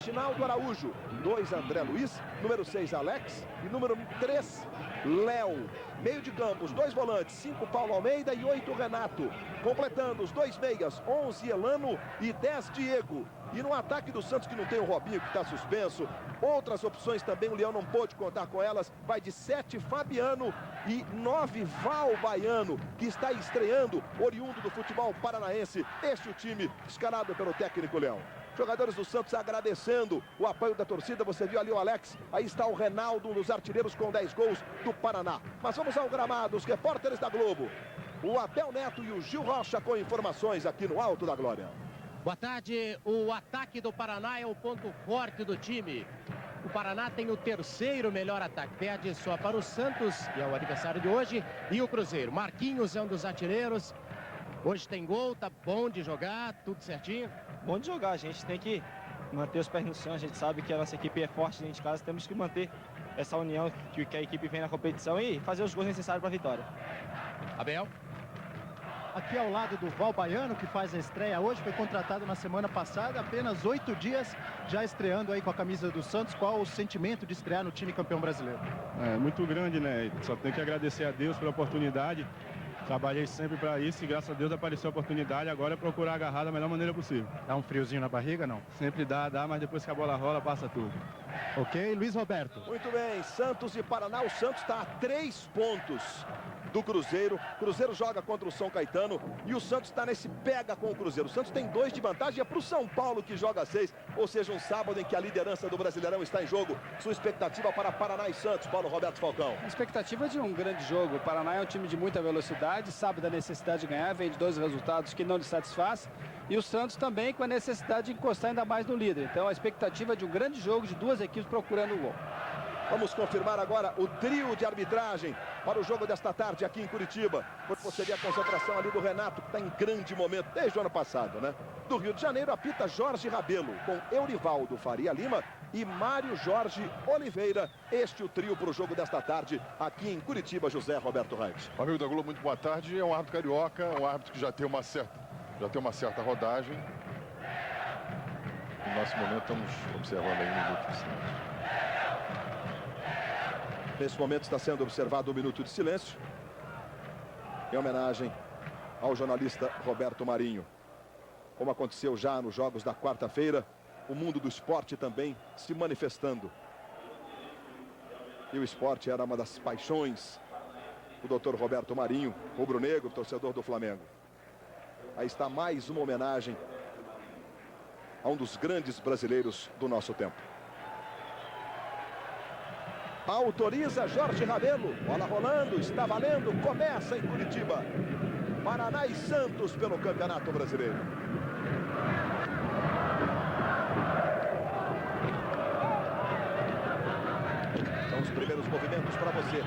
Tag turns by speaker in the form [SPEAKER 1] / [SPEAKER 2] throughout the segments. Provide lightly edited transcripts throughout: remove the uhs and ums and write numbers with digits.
[SPEAKER 1] Ginaldo Araújo, 2 André Luiz, número 6 Alex e número 3 Léo. Meio de campo, os 2 volantes, 5 Paulo Almeida e 8 Renato. Completando os 2 meias, 11 Elano e 10 Diego. E no ataque do Santos, que não tem o Robinho, que está suspenso, outras opções também, o Leão não pôde contar com elas, vai de 7 Fabiano e 9 Val Baiano, que está estreando, oriundo do futebol paranaense. Este é o time escalado pelo técnico Leão. Jogadores do Santos agradecendo o apoio da torcida. Você viu ali o Alex, aí está o Reinaldo, um dos artilheiros com 10 gols do Paraná. Mas vamos ao gramado, os repórteres da Globo. O Abel Neto e o Gil Rocha com informações aqui no Alto da Glória.
[SPEAKER 2] Boa tarde, o ataque do Paraná é o ponto forte do time. O Paraná tem o 3º melhor ataque, perde só para o Santos, que é o adversário de hoje, e o Cruzeiro. Marquinhos é um dos artilheiros. Hoje tem gol, tá bom de jogar, tudo certinho.
[SPEAKER 3] Bom de jogar, a gente tem que manter os pés no chão, a gente sabe que a nossa equipe é forte dentro de casa, temos que manter essa união que a equipe vem na competição e fazer os gols necessários para a vitória.
[SPEAKER 2] Abel.
[SPEAKER 4] Aqui ao lado do Val Baiano, que faz a estreia hoje, foi contratado na semana passada, apenas 8 dias já estreando aí com a camisa do Santos. Qual o sentimento de estrear no time campeão brasileiro?
[SPEAKER 5] É muito grande, né? Só tenho que agradecer a Deus pela oportunidade. Trabalhei sempre para isso e graças a Deus apareceu a oportunidade. Agora é procurar agarrar da melhor maneira possível.
[SPEAKER 4] Dá um friozinho na barriga, não?
[SPEAKER 5] Sempre dá, mas depois que a bola rola, passa tudo.
[SPEAKER 4] Ok, Luiz Roberto.
[SPEAKER 1] Muito bem, Santos e Paraná. O Santos está a 3 pontos do Cruzeiro. O Cruzeiro joga contra o São Caetano e o Santos está nesse pega com o Cruzeiro. O Santos tem 2 de vantagem, é para o São Paulo que joga 6, ou seja, um sábado em que a liderança do Brasileirão está em jogo. Sua expectativa para Paraná e Santos, Paulo Roberto Falcão?
[SPEAKER 6] A expectativa de um grande jogo. O Paraná é um time de muita velocidade, sabe da necessidade de ganhar, vem de 2 resultados que não lhe satisfaz. E o Santos também com a necessidade de encostar ainda mais no líder. Então a expectativa de um grande jogo de 2 equipes procurando o gol.
[SPEAKER 1] Vamos confirmar agora o trio de arbitragem para o jogo desta tarde aqui em Curitiba. Porque você vê a concentração ali do Renato, que está em grande momento desde o ano passado, né? Do Rio de Janeiro apita Jorge Rabelo, com Eurivaldo Faria Lima e Mário Jorge Oliveira. Este é o trio para o jogo desta tarde aqui em Curitiba, José Roberto Reis.
[SPEAKER 7] Amigo da Globo, muito boa tarde. É um árbitro carioca, um árbitro que já tem uma certa rodagem. No nosso momento estamos observando aí um minuto de silêncio.
[SPEAKER 1] Nesse momento está sendo observado um minuto de silêncio em homenagem ao jornalista Roberto Marinho. Como aconteceu já nos jogos da quarta-feira, o mundo do esporte também se manifestando. E o esporte era uma das paixões do doutor Roberto Marinho, rubro-negro, torcedor do Flamengo. Aí está mais uma homenagem a um dos grandes brasileiros do nosso tempo. Autoriza Jorge Rabelo, bola rolando, está valendo, começa em Curitiba. Paraná e Santos pelo Campeonato Brasileiro. São os primeiros movimentos para você.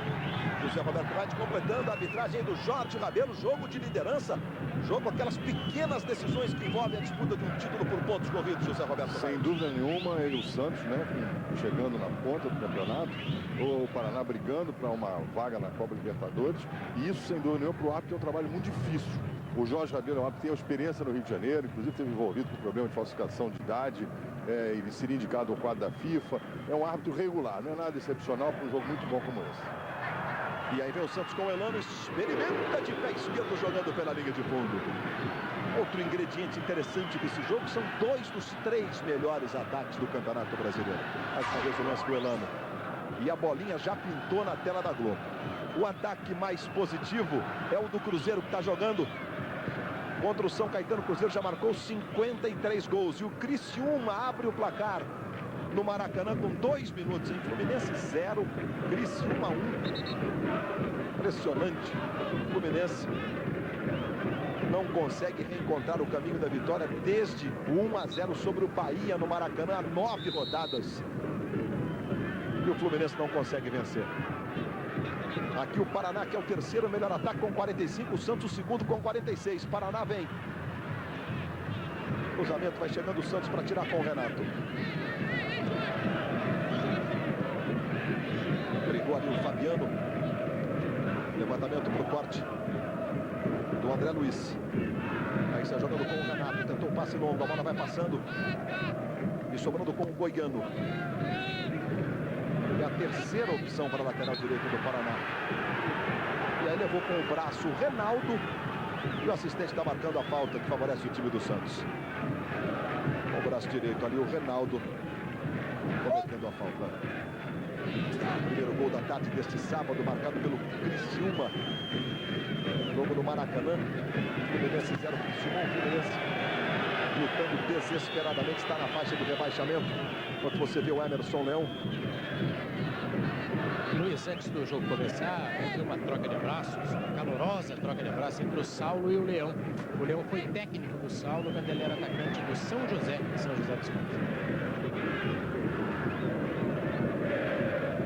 [SPEAKER 1] José Roberto vai completando a arbitragem do Jorge Rabelo, jogo de liderança, jogo aquelas pequenas decisões que envolvem a disputa de um título por pontos corridos, José Roberto.
[SPEAKER 7] Sem dúvida nenhuma, ele e o Santos, né, chegando na ponta do campeonato, o Paraná brigando para uma vaga na Copa Libertadores, e isso, sem dúvida nenhuma, para o árbitro é um trabalho muito difícil. O Jorge Rabelo é um árbitro que tem uma experiência no Rio de Janeiro, inclusive teve envolvido com o problema de falsificação de idade, ele seria indicado ao quadro da FIFA. É um árbitro regular, não é nada excepcional para um jogo muito bom como esse.
[SPEAKER 1] E aí vem o Santos com o Elano, experimenta de pé esquerdo jogando pela linha de fundo. Outro ingrediente interessante desse jogo são 2 dos 3 melhores ataques do Campeonato Brasileiro. Mais uma vez o lance do Elano. E a bolinha já pintou na tela da Globo. O ataque mais positivo é o do Cruzeiro, que está jogando contra o São Caetano. O Cruzeiro já marcou 53 gols. E o Criciúma abre o placar no Maracanã com 2 minutos. Em Fluminense 0, Criciúma 1. Impressionante. O Fluminense não consegue reencontrar o caminho da vitória desde o 1-0 sobre o Bahia no Maracanã há 9 rodadas. E o Fluminense não consegue vencer. Aqui o Paraná, que é o 3º melhor ataque com 45, o Santos o 2º com 46. Paraná vem. Cruzamento, vai chegando o Santos para tirar com o Renato. Brigou ali o Fabiano. Levantamento para o corte do André Luiz. Aí está jogando com o Renato. Tentou um passe longo, a bola vai passando. sobrando com o Goiano. É a terceira opção para a lateral direita do Paraná. E aí levou com o braço o Reinaldo. E o assistente está marcando a falta que favorece o time do Santos. Com o braço direito ali o Reinaldo cometendo a falta. Primeiro gol da tarde deste sábado, marcado pelo Criciúma. Jogo no Maracanã. Fluminense 0, Criciúma 1. Fluminense lutando desesperadamente, está na faixa do rebaixamento. Enquanto você vê o Emerson Leão.
[SPEAKER 2] Luiz, antes do jogo começar, houve uma troca de abraços, uma calorosa troca de abraços entre o Saulo e o Leão. O Leão foi técnico do Saulo quando ele era atacante do São José dos Campos.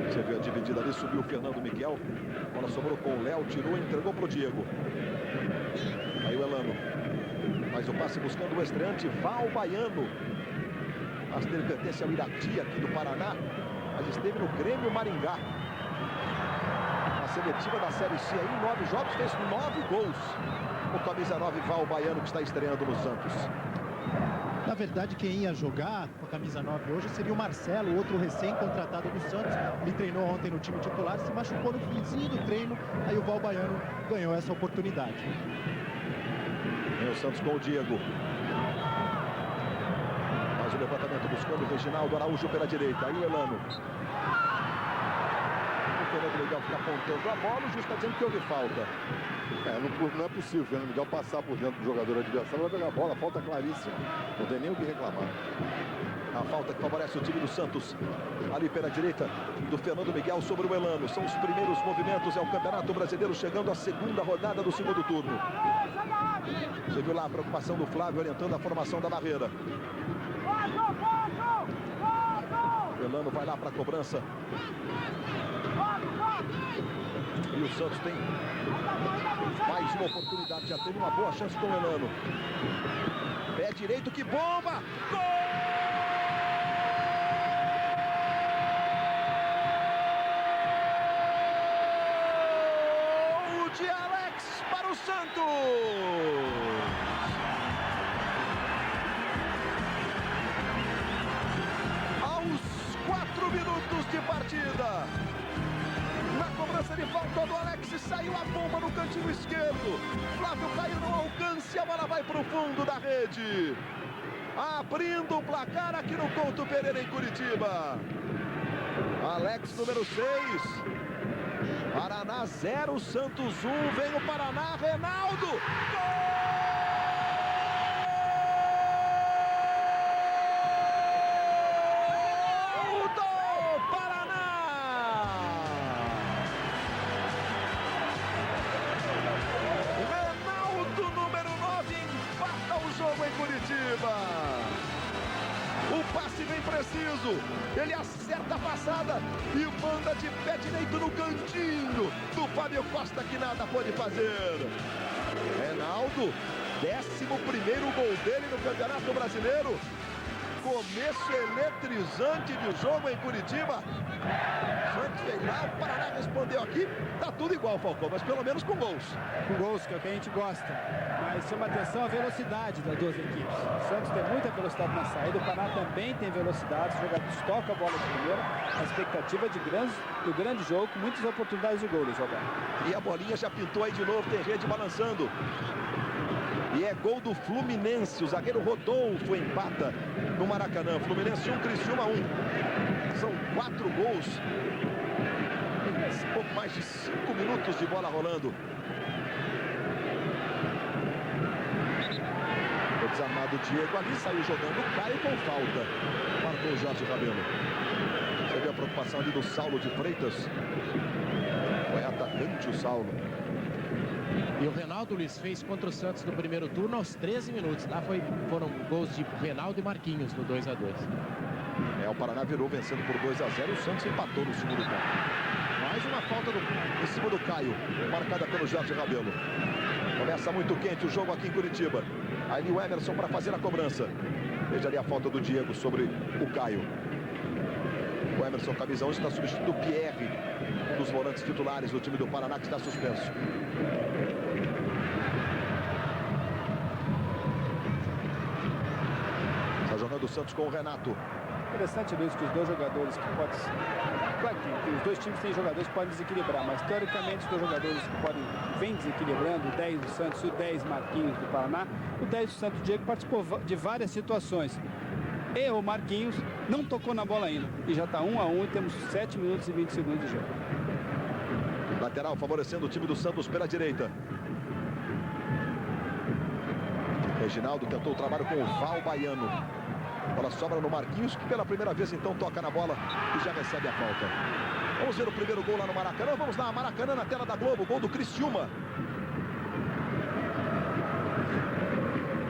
[SPEAKER 1] Você viu a dividida ali, subiu o Fernando Miguel. A bola sobrou com o Léo, tirou e entregou para o Diego. Aí o Elano. Mas o passe buscando o estreante, Val Baiano. Mas dele pertence ao Irati aqui do Paraná. Mas esteve no Grêmio Maringá. Na seletiva da Série C aí, 9 jogos, fez 9 gols. O camisa 9, Val Baiano, que está estreando no Santos.
[SPEAKER 4] Na verdade, quem ia jogar com a camisa 9 hoje seria o Marcelo, outro recém-contratado do Santos. Ele treinou ontem no time titular, se machucou no finzinho do treino. Aí o Val Baiano ganhou essa oportunidade.
[SPEAKER 1] Vem o Santos com o Diego. Mais o levantamento buscando o Reginaldo Araújo pela direita. Aí o Elano. O Fernando Miguel fica apontando a bola. O juiz está dizendo que houve falta.
[SPEAKER 7] Não é possível o Fernando Miguel passar por dentro do jogador adversário, vai pegar a bola, falta claríssima. Não tem nem o que reclamar.
[SPEAKER 1] A falta que favorece o time do Santos. Ali pela direita do Fernando Miguel sobre o Elano. São os primeiros movimentos. É o Campeonato Brasileiro chegando à segunda rodada do segundo turno. Você viu lá a preocupação do Flávio orientando a formação da barreira. O Elano vai lá para a cobrança. E o Santos tem mais uma oportunidade. Já teve uma boa chance com o Elano. Pé direito, que bomba! Gol! De Alex para o Santos! Aos 4 minutos de partida. Na cobrança de falta do Alex, saiu a bomba no cantinho esquerdo. Flávio caiu no alcance, a bola vai para o fundo da rede. Abrindo o placar aqui no Couto Pereira, em Curitiba. Alex, número 6. Paraná 0, Santos 1. Vem o Paraná, Reinaldo. Gol do Paraná! Reinaldo, número 9, empata o jogo em Curitiba. O passe vem preciso. Ele acerta a passada e manda de pé direito no cantinho do Fábio Costa, que nada pode fazer. Reinaldo, 11º gol dele no Campeonato Brasileiro. Começo eletrizante de jogo em Curitiba. Santos veio lá, o Paraná respondeu aqui. Tá tudo igual, Falcão, mas pelo menos com gols.
[SPEAKER 6] Com gols, que é o que a gente gosta. Mas chama atenção a velocidade das duas equipes. O Santos tem muita velocidade na saída, o Paraná também tem velocidade. Os jogadores tocam a bola de primeira. A expectativa do grande jogo, com muitas oportunidades de gol, jogar.
[SPEAKER 1] E a bolinha já pintou aí de novo, tem rede balançando. E é gol do Fluminense. O zagueiro Rodolfo empata no Maracanã. Fluminense 1, Criciúma 1. São 4 gols em pouco mais de 5 minutos de bola rolando. O desarmado Diego ali saiu jogando, cai com falta. Marcou o Jorge Rabelo. Você vê a preocupação ali do Saulo de Freitas. Foi atacante o Saulo.
[SPEAKER 2] E o Reinaldo, Luiz, fez contra o Santos no primeiro turno aos 13 minutos. Lá foram gols de Reinaldo e Marquinhos no 2-2.
[SPEAKER 1] O Paraná virou vencendo por 2-0. O Santos empatou no segundo tempo. Mais uma falta em cima do Caio, marcada pelo Jorge Rabelo. Começa muito quente o jogo aqui em Curitiba. Aí o Emerson para fazer a cobrança. Veja ali a falta do Diego sobre o Caio. O Emerson, camisa 11, está substituindo o Pierre, um dos volantes titulares do time do Paraná, que está suspenso. Está jogando do Santos com o Renato.
[SPEAKER 6] Interessante, Luiz, que os dois jogadores que podem... Claro que os dois times têm jogadores que podem desequilibrar, mas teoricamente os dois jogadores que vêm desequilibrando, o 10 do Santos e o 10 Marquinhos do Paraná. O 10 do Santos, Diego, participou de várias situações. E o Marquinhos não tocou na bola ainda. E já está 1 a 1 e temos 7 minutos e 20 segundos de jogo.
[SPEAKER 1] Lateral favorecendo o time do Santos pela direita. Reginaldo tentou o trabalho com o Val Baiano. A bola sobra no Marquinhos, que pela primeira vez então toca na bola e já recebe a falta. Vamos ver o primeiro gol lá no Maracanã. Vamos lá, Maracanã na tela da Globo. Gol do Criciúma.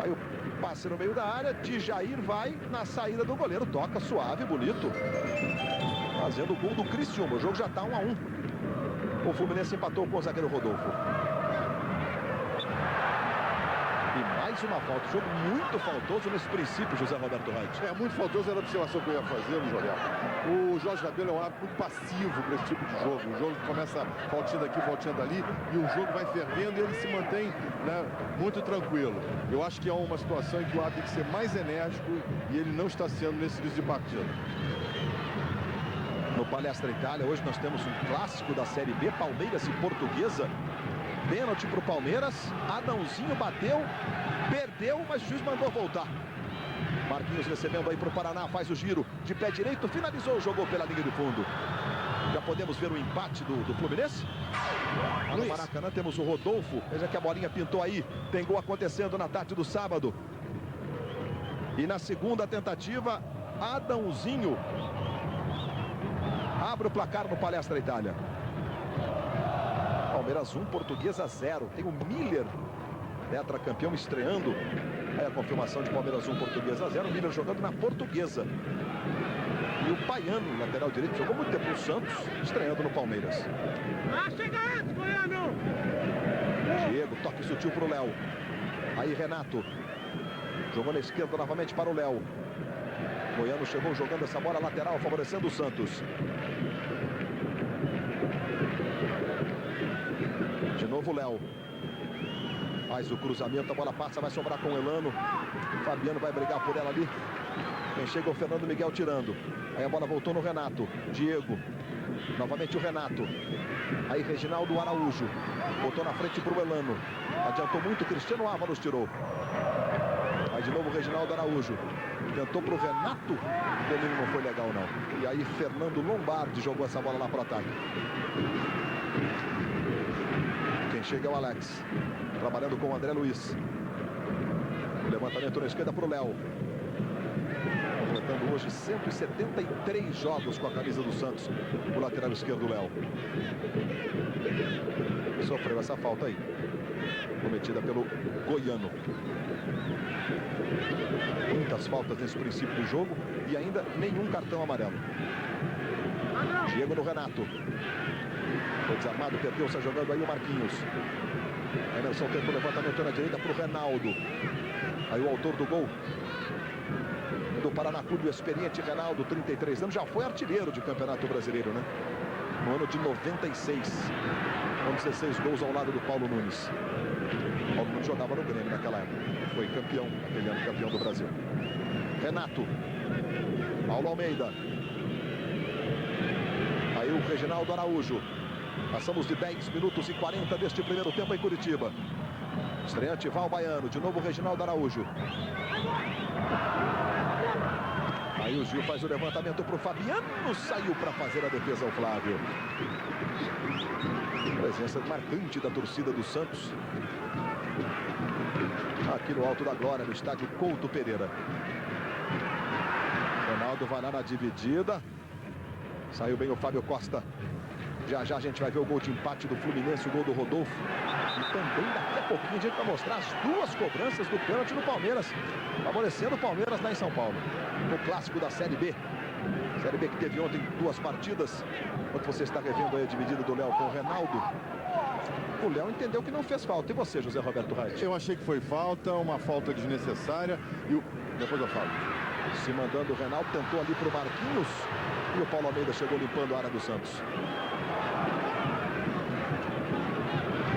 [SPEAKER 1] Aí o passe no meio da área. Djair vai na saída do goleiro. Toca suave, bonito. Fazendo o gol do Criciúma. O jogo já está 1 a 1. O Fluminense empatou com o zagueiro Rodolfo. E mais uma falta. Jogo muito faltoso nesse princípio, José Roberto Reis.
[SPEAKER 7] É muito faltoso, era a observação que eu ia fazer, Luiz Roberto. O Jorge Rabelo é um árbitro muito passivo para esse tipo de jogo. O jogo começa faltinha daqui, faltinha dali, e o jogo vai fervendo e ele se mantém, né, muito tranquilo. Eu acho que é uma situação em que o árbitro tem que ser mais enérgico e ele não está sendo nesse início de partida.
[SPEAKER 1] No Palestra Itália, hoje nós temos um clássico da Série B, Palmeiras e Portuguesa. Pênalti para o Palmeiras, Adãozinho bateu, perdeu, mas o juiz mandou voltar. Marquinhos recebendo aí para o Paraná, faz o giro de pé direito, finalizou, jogou pela linha de fundo. Já podemos ver o empate do Fluminense? Lá no Maracanã temos o Rodolfo, veja que a bolinha pintou aí, tem gol acontecendo na tarde do sábado. E na segunda tentativa, Adãozinho abre o placar no Palestra Itália. Palmeiras 1, Portuguesa 0. Tem o Miller, tetracampeão, estreando. Aí a confirmação de Palmeiras 1, Portuguesa 0. O Miller jogando na Portuguesa. E o Baiano, lateral direito, jogou muito tempo no Santos, estreando no Palmeiras.
[SPEAKER 8] Chega antes, Goiano!
[SPEAKER 1] Diego, toque sutil para o Léo. Aí Renato. Jogou na esquerda novamente para o Léo. Goiano chegou jogando essa bola lateral, favorecendo o Santos. De novo o Léo. Faz o cruzamento, a bola passa, vai sobrar com o Elano. Fabiano vai brigar por ela ali. Quem chega é o Fernando Miguel tirando. Aí a bola voltou no Renato. Diego. Novamente o Renato. Aí Reginaldo Araújo. Botou na frente para o Elano. Adiantou muito, Cristiano Ávaros tirou. Aí de novo o Reginaldo Araújo. Tentou para o Renato. O domínio não foi legal não. E aí Fernando Lombardi jogou essa bola lá para o ataque. Quem chega é o Alex. Trabalhando com o André Luiz. O levantamento na esquerda para o Léo. Completando hoje 173 jogos com a camisa do Santos. O lateral esquerdo, Léo. Sofreu essa falta aí. Cometida pelo Goiano. Muitas faltas nesse princípio do jogo. E ainda nenhum cartão amarelo. Diego no Renato. Foi desarmado, perdeu-se jogando aí o Marquinhos. Emerson tenta o levantamento na direita para o Reinaldo. Aí o autor do gol do Paraná Clube, o experiente Reinaldo, 33 anos, já foi artilheiro de Campeonato Brasileiro, né? No ano de 96, com 16 gols ao lado do Paulo Nunes. Paulo Nunes jogava no Grêmio naquela época. Foi campeão, aquele ano campeão do Brasil. Renato. Paulo Almeida. Aí o Reginaldo Araújo. Passamos de 10 minutos e 40 deste primeiro tempo em Curitiba. Estreante Val Baiano, de novo o Reginaldo Araújo. Aí o Gil faz o levantamento para o Fabiano, saiu para fazer a defesa ao Flávio. Presença marcante da torcida do Santos. Aqui no Alto da Glória, no estádio Couto Pereira. Ronaldo vai lá na dividida. Saiu bem o Fábio Costa. Já já a gente vai ver o gol de empate do Fluminense, o gol do Rodolfo. E também daqui a pouquinho a gente vai mostrar as duas cobranças do pênalti do Palmeiras, favorecendo o Palmeiras lá em São Paulo. No clássico da Série B. Série B que teve ontem 2 partidas. Enquanto você está revendo aí a dividida do Léo com o Reinaldo. O Léo entendeu que não fez falta. E você, José Roberto Reis?
[SPEAKER 7] Eu achei que foi falta, uma falta desnecessária. E depois eu falo.
[SPEAKER 1] Se mandando o Reinaldo, tentou ali para o Marquinhos. E o Paulo Almeida chegou limpando a área do Santos.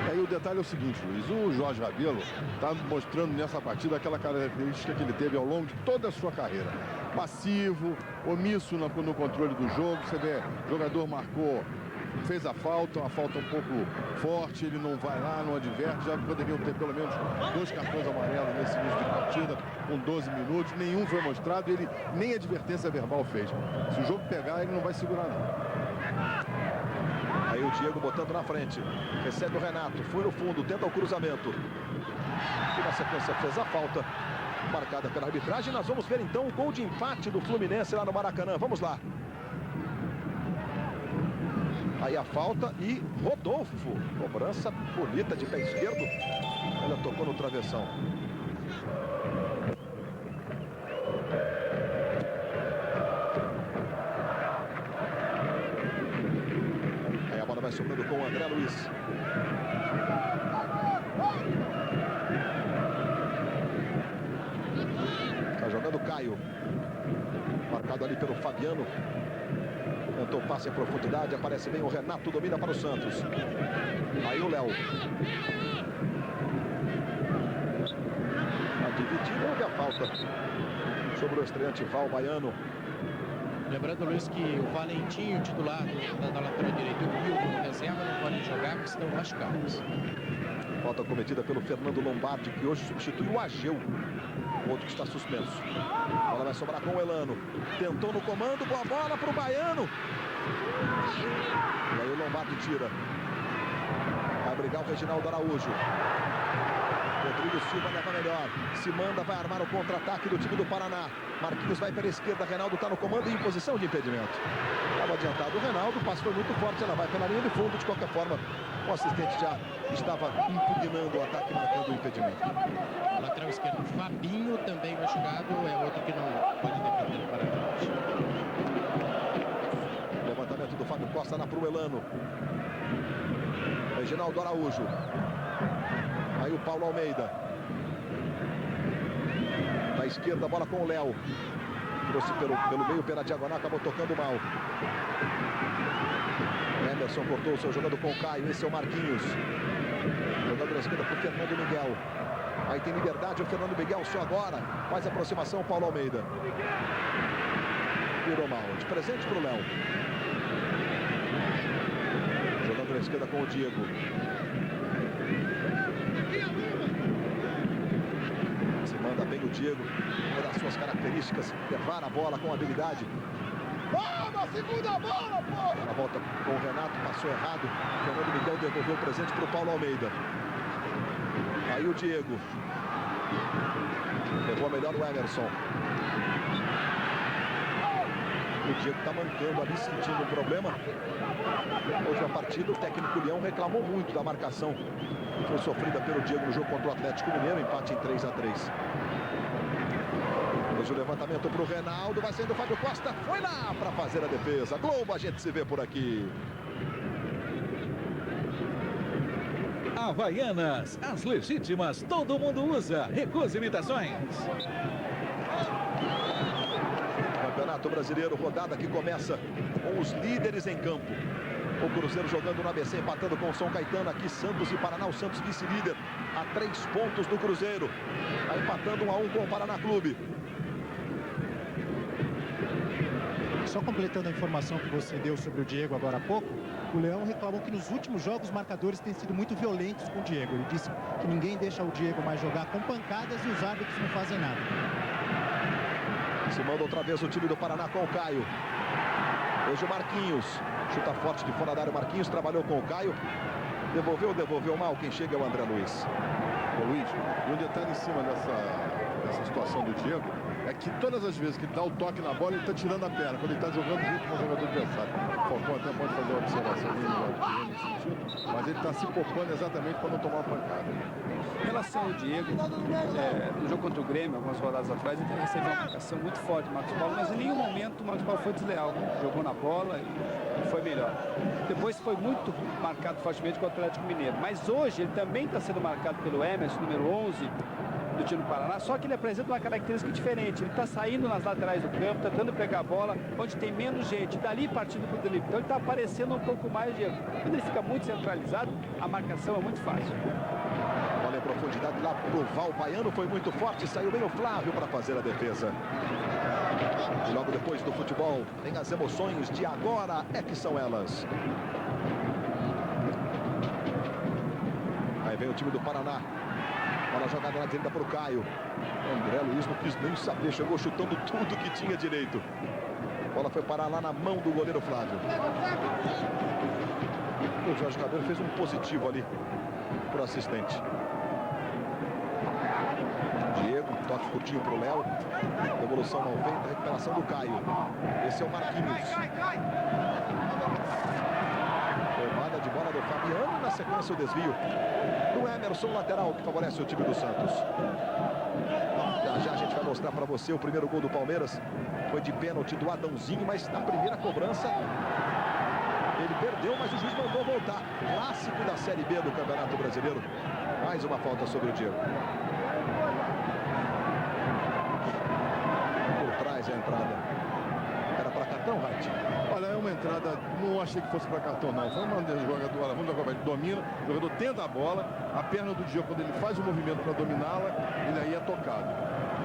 [SPEAKER 7] Aí o o detalhe é o seguinte, Luiz, o Jorge Rabelo está mostrando nessa partida aquela característica que ele teve ao longo de toda a sua carreira. Passivo, omisso no controle do jogo. Você vê, o jogador marcou, fez a falta, uma falta um pouco forte, ele não vai lá, não adverte. Já poderiam ter pelo menos 2 cartões amarelos nesse início de partida, com 12 minutos, nenhum foi mostrado, ele nem advertência verbal fez. Se o jogo pegar, ele não vai segurar não.
[SPEAKER 1] Aí o Diego botando na frente, recebe o Renato, foi no fundo, tenta o cruzamento. E na sequência fez a falta, marcada pela arbitragem. Nós vamos ver então o gol de empate do Fluminense lá no Maracanã. Vamos lá. Aí a falta e Rodolfo, cobrança bonita de pé esquerdo. Ela tocou no travessão. Aí a bola vai sobrando com o André Luiz. Tá jogando Caio. Marcado ali pelo Fabiano. Tentou passe em profundidade, aparece bem o Renato, domina para o Santos. Aí o Léo. A dividida, houve a falta sobre o estreante Val Baiano.
[SPEAKER 2] Lembrando, Luiz, que o Valentinho, titular da lateral direita, e o Milton, reserva, não podem jogar porque estão machucados.
[SPEAKER 1] Falta cometida pelo Fernando Lombardi, que hoje substitui o Ageu, outro que está suspenso. A bola vai sobrar com o Elano. Tentou no comando, boa bola para o Baiano. E aí o Lombardi tira. Vai brigar o Reginaldo Araújo. Rodrigo Silva leva melhor. Se manda, vai armar o contra-ataque do time do Paraná. Marquinhos vai pela esquerda, Reinaldo está no comando e em posição de impedimento. Estava adiantado o Reinaldo, o passe foi muito forte, ela vai pela linha de fundo. De qualquer forma, o assistente já estava impugnando o ataque, marcando o impedimento.
[SPEAKER 2] Lateral esquerdo, Fabinho, também machucado, é outro que não pode defender o Paraná.
[SPEAKER 1] Levantamento do Fábio Costa na pro Elano. Reginaldo Araújo. Aí o Paulo Almeida. Na esquerda, a bola com o Léo. Trouxe pelo meio, pela diagonal, acabou tocando mal. Emerson cortou o seu jogando com o Caio. Esse é o Marquinhos. Jogando na esquerda para o Fernando Miguel. Aí tem liberdade o Fernando Miguel só agora. Faz aproximação o Paulo Almeida. Virou mal. De presente para o Léo. Jogando na esquerda com o Diego. Se manda bem o Diego. Uma das suas características, levar a bola com habilidade. Vamos, segunda bola, porra! Ela volta com o Renato, passou errado. O Fernando Miguel devolveu o presente para o Paulo Almeida. Aí o Diego. Levou a melhor o Emerson. O Diego está mancando ali, sentindo um problema. Hoje a partida, o técnico Leão reclamou muito da marcação que foi sofrida pelo Diego no jogo contra o Atlético Mineiro, empate em 3-3. Hoje o levantamento para o Reinaldo, vai saindo o Fábio Costa, foi lá para fazer a defesa. Globo, a gente se vê por aqui.
[SPEAKER 9] Havaianas, as legítimas, todo mundo usa. Recusa imitações.
[SPEAKER 1] Campeonato Brasileiro, rodada que começa com os líderes em campo. O Cruzeiro jogando no ABC, empatando com o São Caetano. Aqui Santos e Paraná, o Santos vice-líder a 3 pontos do Cruzeiro. Está empatando 1-1 com o Paraná Clube.
[SPEAKER 4] Só completando a informação que você deu sobre o Diego agora há pouco, o Leão reclamou que nos últimos jogos os marcadores têm sido muito violentos com o Diego. Ele disse que ninguém deixa o Diego mais jogar com pancadas e os árbitros não fazem nada.
[SPEAKER 1] Se manda outra vez o time do Paraná com o Caio. Hoje o Marquinhos. Chuta forte de fora da área. O Marquinhos trabalhou com o Caio. Devolveu mal. Quem chega é o André Luiz.
[SPEAKER 7] Ô Luiz, e um detalhe em cima dessa situação do Diego é que todas as vezes que ele dá o toque na bola, ele está tirando a perna, quando ele está jogando junto com o jogador adversário. O Falcão até pode fazer uma observação nesse sentido, mas ele está se poupando exatamente para não tomar uma pancada.
[SPEAKER 6] Em relação ao Diego, no jogo contra o Grêmio, algumas rodadas atrás, ele recebeu uma marcação muito forte do Marcos Paulo, mas em nenhum momento o Marcos Paulo foi desleal. Jogou na bola e foi melhor. Depois foi muito marcado fortemente com o Atlético Mineiro. Mas hoje ele também está sendo marcado pelo Emerson, número 11, do time do Paraná, só que ele apresenta uma característica diferente. Ele está saindo nas laterais do campo, tentando pegar a bola onde tem menos gente, dali partindo para o drible. Então ele está aparecendo um pouco mais de erro. Quando ele fica muito centralizado, a marcação é muito fácil.
[SPEAKER 1] Olha a profundidade lá pro Val Baiano, foi muito forte, saiu bem o Flávio para fazer a defesa. E logo depois do futebol, tem as emoções de agora, é que são elas. Aí vem o time do Paraná. Bola jogada na direita para o Caio. André Luiz não quis nem saber, chegou chutando tudo que tinha direito. A bola foi parar lá na mão do goleiro Flávio. O Jorge Rabelo fez um positivo ali pro assistente. Diego, toque curtinho pro Léo. Devolução não feita, recuperação do Caio. Esse é o Marquinhos. Tomada de bola do Fabiano, na sequência o desvio do Emerson, lateral, que favorece o time do Santos. Já já a gente vai mostrar para você o primeiro gol do Palmeiras. Foi de pênalti do Adãozinho, mas na primeira cobrança ele perdeu, mas o juiz mandou voltar. Clássico da Série B do Campeonato Brasileiro. Mais uma falta sobre o Diego. Por trás a entrada. Era para cartão, Wright?
[SPEAKER 7] Olha, é uma entrada, não achei que fosse para cartão não. Foi uma jogador, ele domina, o jogador tenta a bola, a perna do Diego, quando ele faz o movimento para dominá-la, ele aí é tocado.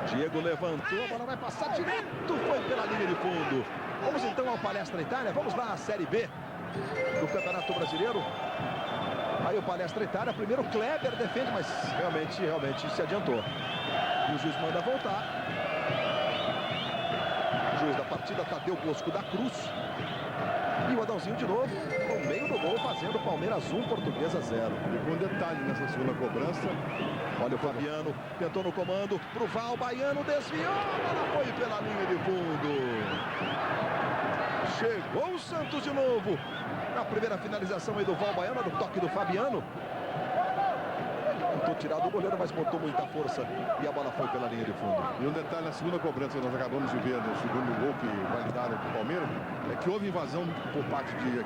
[SPEAKER 1] Diego levantou, a bola vai passar direto, foi pela linha de fundo. Vamos então ao Palestra Itália, vamos lá à Série B do Campeonato Brasileiro. Aí o Palestra Itália, primeiro Kleber defende, mas realmente se adiantou. E o juiz manda voltar. O juiz da partida, Tadeu Bosco da Cruz. E o Adãozinho de novo, no meio do gol, fazendo Palmeiras 1, Portuguesa 0.
[SPEAKER 7] E com detalhe nessa segunda cobrança.
[SPEAKER 1] Olha o Fabiano, tentou no comando, pro Val Baiano, desviou, ela foi pela linha de fundo. Chegou o Santos de novo. Na primeira finalização aí do Val Baiano, no toque do Fabiano. Tentou tirar do goleiro, mas botou muita força e a bola foi pela linha de fundo.
[SPEAKER 7] E um detalhe na segunda cobrança que nós acabamos de ver no segundo gol que validaram para o Palmeiras, é que houve invasão por parte de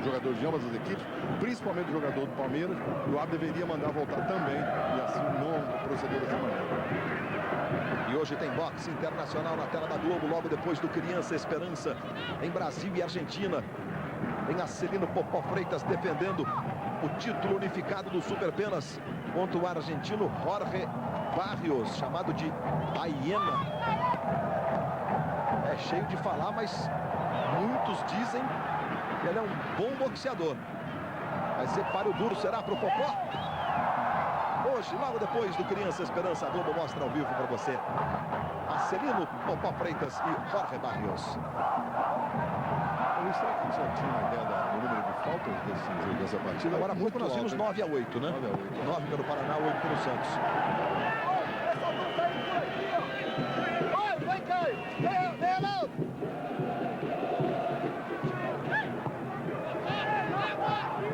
[SPEAKER 7] jogadores de ambas as equipes, principalmente do jogador do Palmeiras, e o árbitro deveria mandar voltar também, e assim não procedeu dessa maneira.
[SPEAKER 1] E hoje tem boxe internacional na tela da Globo, logo depois do Criança Esperança, em Brasil e Argentina. Tem Acelino Popó Freitas defendendo o título unificado do Super Penas contra o argentino Jorge Barrios, chamado de A Hiena. É cheio de falar, mas muitos dizem que ele é um bom boxeador. Vai ser páreo duro, será para o Popó? Hoje, logo depois do Criança Esperança, a Globo mostra ao vivo para você Acelino Popó Freitas e Jorge Barrios.
[SPEAKER 7] Será que já tinha uma ideia do número de faltas desse jogo, dessa partida?
[SPEAKER 1] Agora há pouco nós vimos 9-8, né? 9 pelo Paraná, 8 pelo Santos.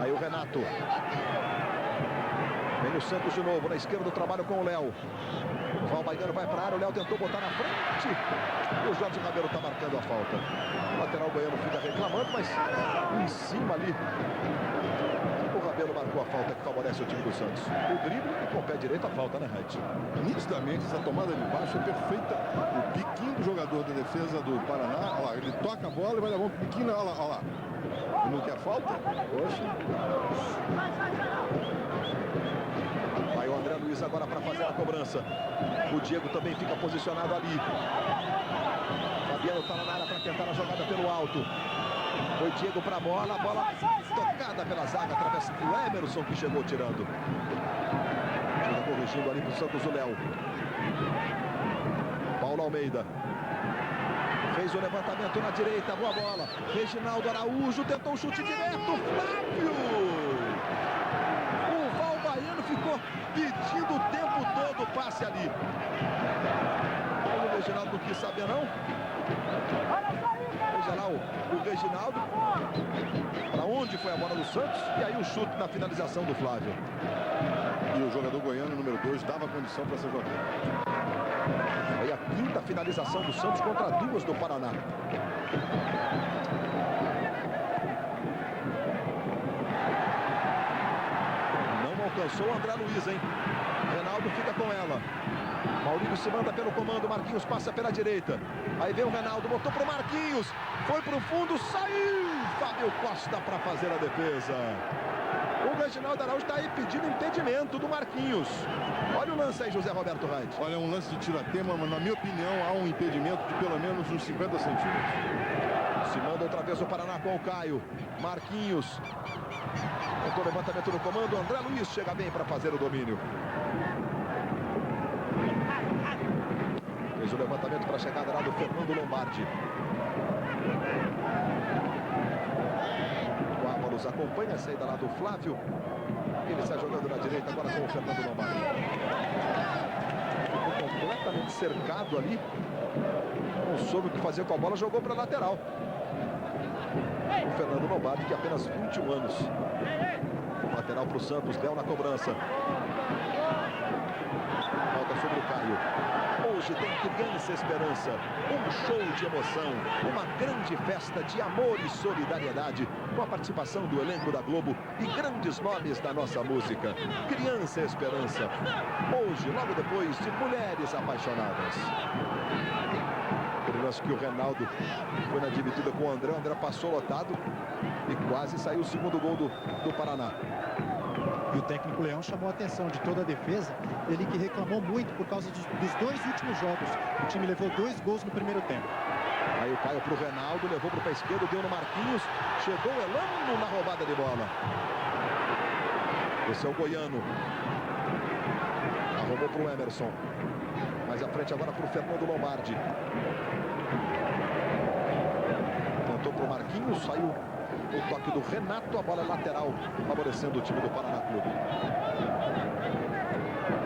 [SPEAKER 1] Aí o Renato. Vem o Santos de novo, na esquerda do trabalho com o Léo. O Val Baiano vai para a área, o Léo tentou botar na frente. E o Jorge Rabelo está marcando a falta. O lateral goiano fica reclamando, mas em cima ali. O Rabelo marcou a falta que favorece o time do Santos. O drible e com o pé direito a falta, né, Red?
[SPEAKER 7] Nitidamente, essa tomada de baixo é perfeita. O biquinho do jogador da defesa do Paraná, olha lá, ele toca a bola e vai levar um biquinho, olha lá, olha lá. Não quer falta? Poxa.
[SPEAKER 1] Vai o André Luiz agora para fazer a cobrança. O Diego também fica posicionado ali. Fabiano está na área para tentar a jogada pelo alto. Foi Diego para a bola tocada pela zaga, atravessando o Emerson que chegou tirando. Tira corrigindo ali para o Santos, o Léo. Paulo Almeida. Fez o levantamento na direita, boa bola. Reginaldo Araújo tentou um chute direto. Flávio! O Val Baiano ficou pedindo o tempo todo o passe ali. O Reginaldo não quis saber, não. Veja lá o Reginaldo. Para onde foi a bola do Santos? E aí o chute na finalização do Flávio.
[SPEAKER 7] E o jogador goiano, número 2, dava condição para essa jogada.
[SPEAKER 1] Aí a quinta finalização do Santos contra 2 do Paraná. Não alcançou o André Luiz, hein? Reinaldo fica com ela. Maurílio se manda pelo comando, Marquinhos passa pela direita. Aí vem o Reinaldo, botou pro Marquinhos. Foi pro fundo, saiu! Fábio Costa para fazer a defesa. O Reginaldo Araújo está aí pedindo impedimento do Marquinhos. Olha o lance aí, José Roberto Reis.
[SPEAKER 7] Olha, um lance de tiratema, mas na minha opinião há um impedimento de pelo menos uns 50 centímetros.
[SPEAKER 1] Se manda outra vez o Paraná com o Caio. Marquinhos. Tentou levantamento no comando. André Luiz chega bem para fazer o domínio. Fez o levantamento para a chegada lá do Fernando Lombardi. O Ávalos acompanha a saída lá do Flávio. Ele está jogando na direita agora com o Fernando Lombardi. Ficou completamente cercado ali. Não soube o que fazer com a bola, jogou para a lateral. O Fernando Lombardi, que apenas 21 anos. Lateral para o Santos, Léo na cobrança. Volta sobre o Caio. Hoje tem Criança Esperança, um show de emoção, uma grande festa de amor e solidariedade, com a participação do elenco da Globo e grandes nomes da nossa música. Criança Esperança, hoje, logo depois de Mulheres Apaixonadas. Aquele lance que o Reinaldo foi na dividida com o André passou lotado e quase saiu o segundo gol do Paraná.
[SPEAKER 4] E o técnico Leão chamou a atenção de toda a defesa, ele que reclamou muito por causa dos dois últimos jogos. O time levou 2 gols no primeiro tempo.
[SPEAKER 1] Aí o Caio pro Reinaldo, levou pro pé esquerdo, deu no Marquinhos, chegou o Elano na roubada de bola. Esse é o Goiano. Arrumou pro Emerson. Mais à frente agora pro Fernando Lombardi. Tentou pro Marquinhos, saiu o toque do Renato, a bola lateral, favorecendo o time do Paraná Clube.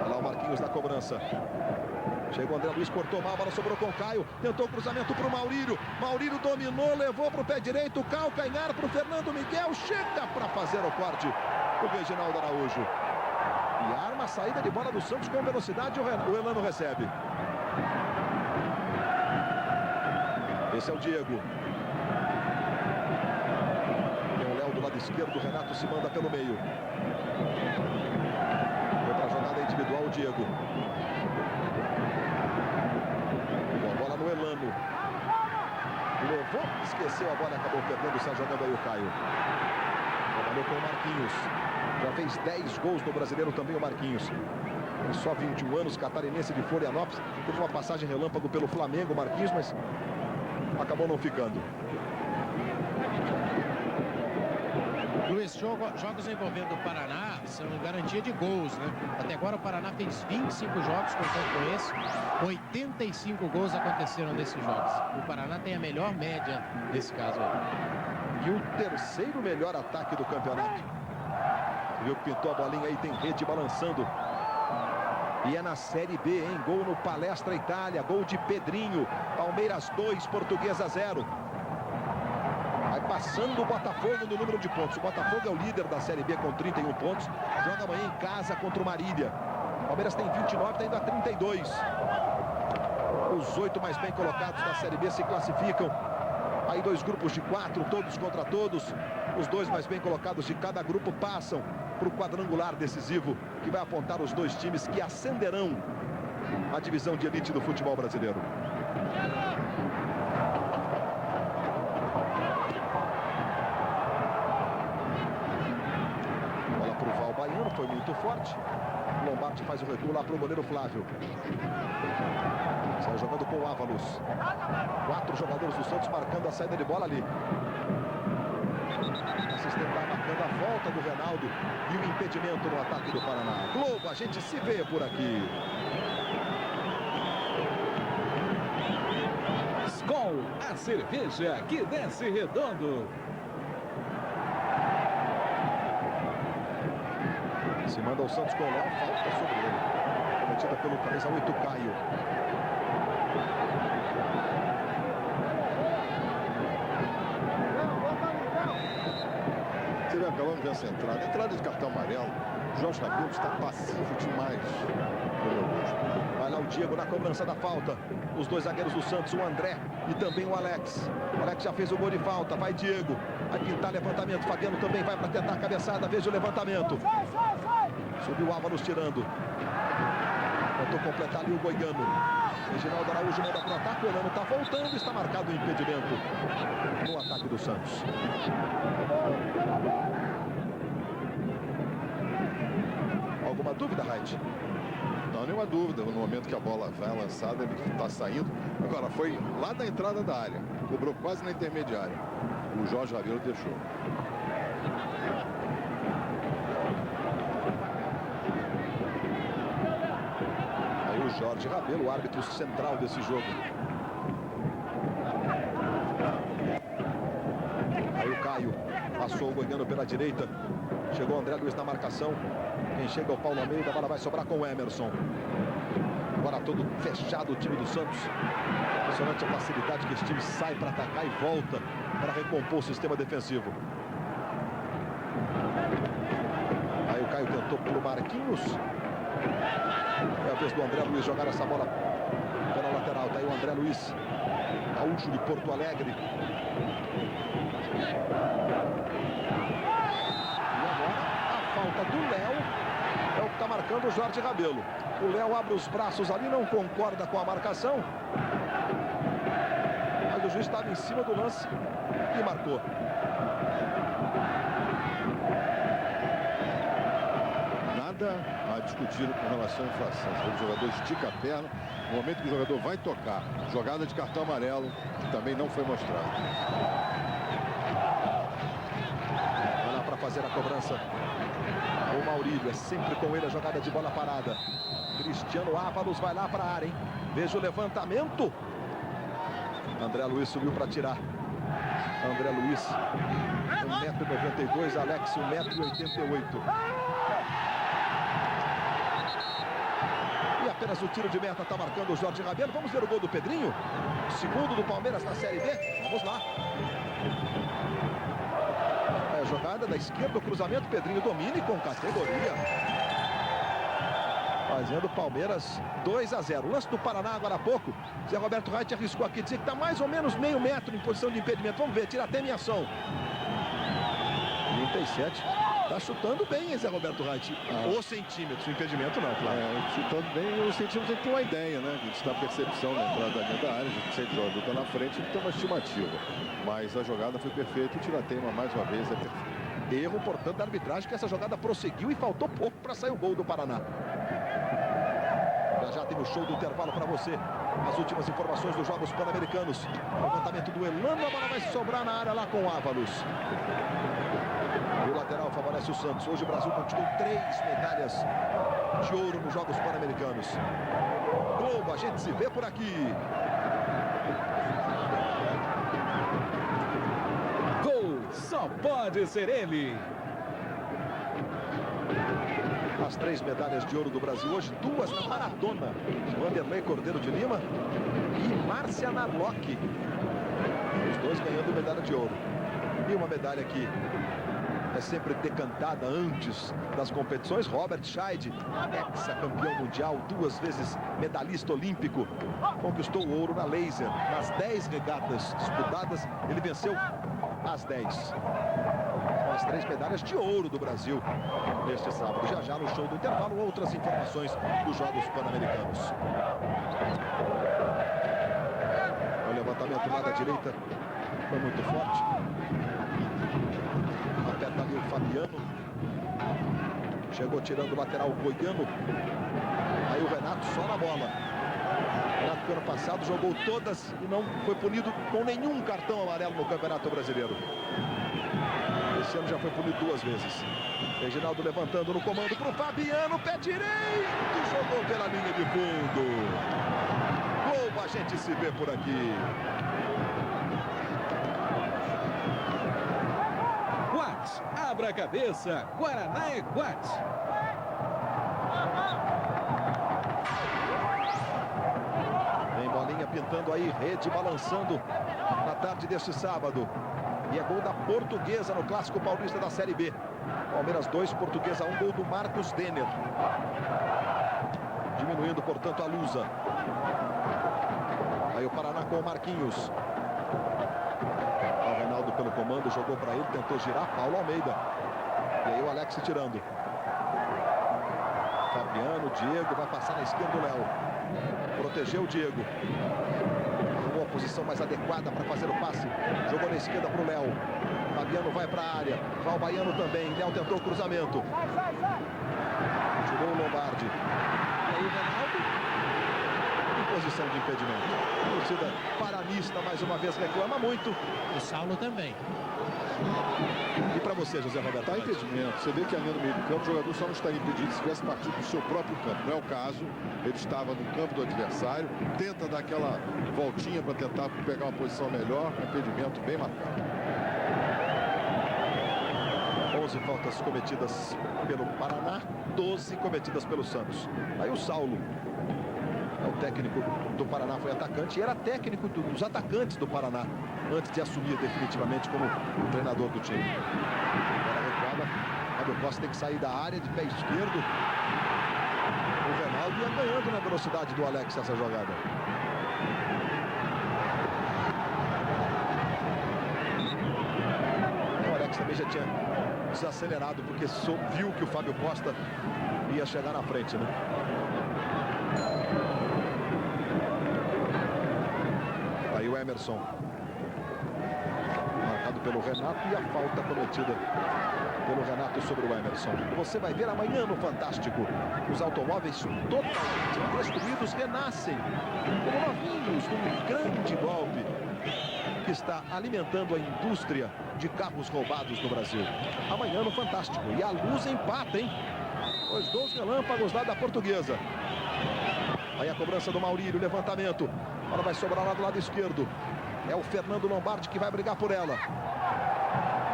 [SPEAKER 1] Olha lá o Marquinhos na cobrança. Chegou o André Luiz, cortou mal, a bola sobrou com o Caio. Tentou o cruzamento para o Maurílio. Maurílio dominou, levou para o pé direito. Calcanhar para o Fernando Miguel. Chega para fazer o corte o Reginaldo Araújo. E arma a saída de bola do Santos com velocidade. O Elano recebe. Esse é o Diego. Do lado esquerdo, o Renato se manda pelo meio. Foi para a jogada individual o Diego. Com a bola no Elano. Levou, esqueceu a bola, acabou perdendo, está jogando aí o Caio. Trabalhou com o Marquinhos. Já fez 10 gols no Brasileiro também o Marquinhos. Tem só 21 anos, catarinense de Florianópolis. Teve uma passagem relâmpago pelo Flamengo, Marquinhos, mas acabou não ficando.
[SPEAKER 2] Luiz, jogos envolvendo o Paraná são garantia de gols, né? Até agora o Paraná fez 25 jogos, contando com esse. 85 gols aconteceram nesses jogos. O Paraná tem a melhor média nesse caso aí.
[SPEAKER 1] E o terceiro melhor ataque do campeonato. Viu que pintou a bolinha aí, tem rede balançando. E é na Série B, hein? Gol no Palestra Itália, gol de Pedrinho. Palmeiras 2, Portuguesa 0. Vai passando o Botafogo no número de pontos. O Botafogo é o líder da Série B com 31 pontos. Joga amanhã em casa contra o Marília. O Palmeiras tem 29, está indo a 32. Os 8 mais bem colocados da Série B se classificam. Aí 2 grupos de 4, todos contra todos. Os 2 mais bem colocados de cada grupo passam para o quadrangular decisivo, que vai apontar os 2 times que ascenderão a divisão de elite do futebol brasileiro. Baiano foi muito forte. Lombardi faz o recuo lá para o goleiro Flávio. Sai jogando com o Ávalos. 4 jogadores do Santos marcando a saída de bola ali. O assistente está marcando a volta do Reinaldo e o impedimento no ataque do Paraná. Globo, a gente se vê por aqui.
[SPEAKER 9] Skol, a cerveja que desce redondo.
[SPEAKER 1] Se manda o Santos com o Léo, falta sobre ele. Cometida pelo camisa 8, Caio.
[SPEAKER 7] Você vê, acabamos dessa entrada. Entrada de cartão amarelo. O Jorge Rabelo está passivo demais.
[SPEAKER 1] Vai lá o Diego na cobrança da falta. Os 2 zagueiros do Santos, o André e também o Alex. O Alex já fez o gol de falta. Vai Diego. Vai pintar levantamento. Fabiano também vai para tentar a cabeçada. Veja o levantamento. Subiu o Ávalos tirando. Tentou completar ali o Goiano. Reginaldo Araújo manda para o ataque. O Elano está voltando. Está marcado o impedimento no ataque do Santos. Alguma dúvida, Raid?
[SPEAKER 7] Não, nenhuma dúvida. No momento que a bola vai lançada, ele está saindo. Agora, foi lá da entrada da área. Cobrou quase na intermediária. O Jorge Rabelo deixou.
[SPEAKER 1] Aí o Jorge Rabelo, o árbitro central desse jogo. Aí o Caio passou o Goiano pela direita. Chegou o André Luiz na marcação. Quem chega é o Paulo Almeida. A bola vai sobrar com o Emerson. Agora todo fechado o time do Santos. Impressionante a facilidade que esse time sai para atacar e volta para recompor o sistema defensivo. Aí o Caio tentou pro Marquinhos. É a vez do André Luiz jogar essa bola pela lateral. Tá aí o André Luiz, gaúcho de Porto Alegre. E agora a falta do Léo é o que está marcando o Jorge Rabelo. O Léo abre os braços ali, não concorda com a marcação. Mas o juiz estava em cima do lance e marcou.
[SPEAKER 7] Nada a discutir com relação à infração. O jogador estica a perna. No momento que o jogador vai tocar, jogada de cartão amarelo, que também não foi mostrado.
[SPEAKER 1] Vai lá para fazer a cobrança. O Maurílio, é sempre com ele a jogada de bola parada. Cristiano Ávalos vai lá para a área, hein? Veja o levantamento. André Luiz subiu para tirar. André Luiz, 1,92 m, Alex, 1,88 m. E apenas o tiro de meta está marcando o Jorge Rabelo. Vamos ver o gol do Pedrinho. Segundo do Palmeiras na Série B. Vamos lá. É a jogada da esquerda, o cruzamento. Pedrinho domina com categoria. Fazendo o Palmeiras 2-0. O lance do Paraná agora há pouco. Zé Roberto Reit arriscou aqui dizer que está mais ou menos meio metro em posição de impedimento. Vamos ver, tira até minha ação. 37. Está chutando bem, hein, Zé Roberto Reit. Ou centímetros, o impedimento não, claro.
[SPEAKER 7] Chutando bem, os centímetros tem uma ideia, né? A gente dá percepção na entrada dentro da área. A gente sempre joga, está na frente, ele tem uma estimativa. Mas a jogada foi perfeita. O tirateima, mais uma vez, é perfeito.
[SPEAKER 1] Erro, portanto, da arbitragem, que essa jogada prosseguiu e faltou pouco para sair o gol do Paraná. Já tem o show do intervalo para você. As últimas informações dos Jogos Pan-Americanos. Levantamento do Elano, a bola vai sobrar na área lá com o Ávalos. E o lateral favorece o Santos. Hoje o Brasil conquistou 3 medalhas de ouro nos Jogos Pan-Americanos. Globo, a gente se vê por aqui.
[SPEAKER 9] Gol, só pode ser ele.
[SPEAKER 1] As 3 medalhas de ouro do Brasil hoje, 2 na maratona. Vanderlei Cordeiro de Lima e Márcia Narlock. Os 2 ganhando medalha de ouro. E uma medalha que é sempre decantada antes das competições. Robert Scheid, ex-campeão mundial, 2 vezes medalhista olímpico, conquistou o ouro na laser. Nas 10 regatas disputadas, ele venceu as 10. As 3 medalhas de ouro do Brasil neste sábado. Já já no show do intervalo, outras informações dos Jogos Pan-Americanos. O levantamento lá da direita foi muito forte. Aperta ali o Fabiano. Chegou tirando o lateral Goiano. Aí o Renato só na bola. Renato que ano passado jogou todas e não foi punido com nenhum cartão amarelo no Campeonato Brasileiro. Esse ano já foi punido 2 vezes. Reginaldo levantando no comando para o Fabiano, pé direito, jogou pela linha de fundo. Gol, a gente se vê por aqui.
[SPEAKER 9] Quat, abra a cabeça, Guaraná é Quat.
[SPEAKER 1] Tem bolinha pintando aí, rede balançando na tarde deste sábado. E é gol da Portuguesa no Clássico Paulista da Série B. Palmeiras 2, Portuguesa 1, gol do Marcos Denner. Diminuindo, portanto, a lusa. Aí o Paraná com o Marquinhos. O Reinaldo pelo comando, jogou para ele, tentou girar, Paulo Almeida. E aí o Alex tirando. Fabiano, Diego, vai passar na esquerda o Léo. Protegeu o Diego. Tomou a posição mais adequada para fazer o passe. Jogou na esquerda para o Léo. Fabiano vai para a área. Val Baiano também. Léo tentou o cruzamento. Tirou o Lombardi. E aí o Reinaldo em posição de impedimento. A torcida paranista mais uma vez reclama muito.
[SPEAKER 2] O Saulo também.
[SPEAKER 1] E para você, José Roberto?
[SPEAKER 7] Tá impedimento. Você vê que ali no meio do campo o jogador só não está impedido se tivesse partido do seu próprio campo. Não é o caso. Ele estava no campo do adversário. Tenta dar aquela voltinha para tentar pegar uma posição melhor. Impedimento bem marcado.
[SPEAKER 1] 11 faltas cometidas pelo Paraná, 12 cometidas pelo Santos. Aí o Saulo, o técnico do Paraná, foi atacante e era técnico dos atacantes do Paraná antes de assumir definitivamente como treinador do time. Agora recuada, Fábio Costa tem que sair da área de pé esquerdo. O Reinaldo ia ganhando na velocidade do Alex essa jogada. O Alex também já tinha desacelerado porque viu que o Fábio Costa ia chegar na frente, né? Aí o Emerson, marcado pelo Renato, e a falta cometida pelo Renato sobre o Emerson. Você vai ver amanhã no Fantástico. Os automóveis totalmente destruídos renascem como novinhos num grande golpe que está alimentando a indústria de carros roubados no Brasil. Amanhã no Fantástico. E a luz empata, hein? Os gols relâmpagos lá da Portuguesa. Aí a cobrança do Maurílio, levantamento. Agora vai sobrar lá do lado esquerdo. É o Fernando Lombardi que vai brigar por ela.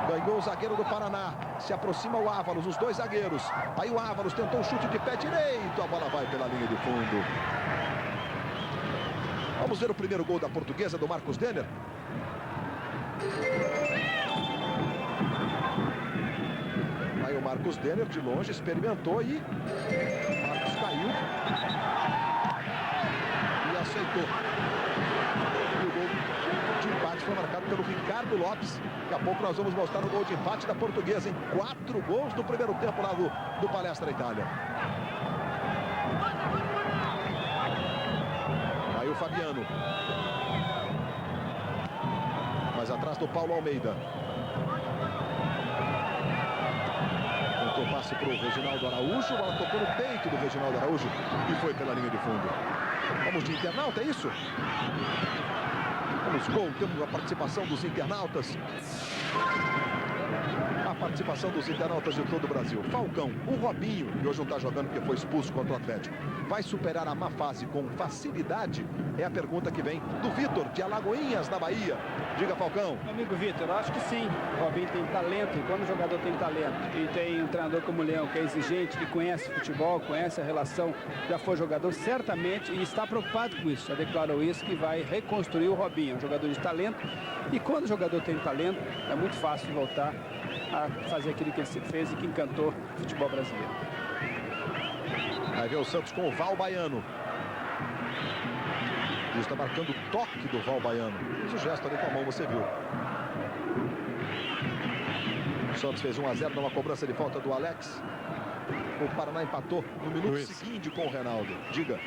[SPEAKER 1] Ganhou o zagueiro do Paraná. Se aproxima o Ávalos, os dois zagueiros. Aí o Ávalos tentou um chute de pé direito. A bola vai pela linha de fundo. Vamos ver o primeiro gol da Portuguesa, do Marcos Denner. Aí o Marcos Denner de longe experimentou e Marcos caiu e aceitou. E o gol de empate foi marcado pelo Ricardo Lopes. Daqui a pouco nós vamos mostrar o gol de empate da Portuguesa, em 4 gols no primeiro tempo lá do Palestra Itália. Aí o Fabiano. Mais atrás do Paulo Almeida. Tentou passe para o Reginaldo Araújo. Ela tocou no peito do Reginaldo Araújo e foi pela linha de fundo. Vamos de internauta, é isso? Vamos, gol. Temos a participação dos internautas. A participação dos internautas de todo o Brasil. Falcão, o Robinho, que hoje não está jogando porque foi expulso contra o Atlético, vai superar a má fase com facilidade? É a pergunta que vem do Vitor, de Alagoinhas, na Bahia. Diga, Falcão.
[SPEAKER 6] Amigo Vitor, eu acho que sim. O Robinho tem talento, e quando o jogador tem talento, e tem um treinador como o Leão, que é exigente, que conhece futebol, conhece a relação, já foi jogador, certamente, e está preocupado com isso, já declarou isso, que vai reconstruir o Robinho. É um jogador de talento, e quando o jogador tem talento, é muito fácil voltar a fazer aquilo que ele fez e que encantou o futebol brasileiro.
[SPEAKER 1] Vai ver o Santos com o Val Baiano. Ele está marcando o toque do Val Baiano. Fez o gesto ali com a mão, você viu. O Santos fez 1-0 numa cobrança de falta do Alex. O Paraná empatou no minuto seguinte com o Reinaldo. Diga.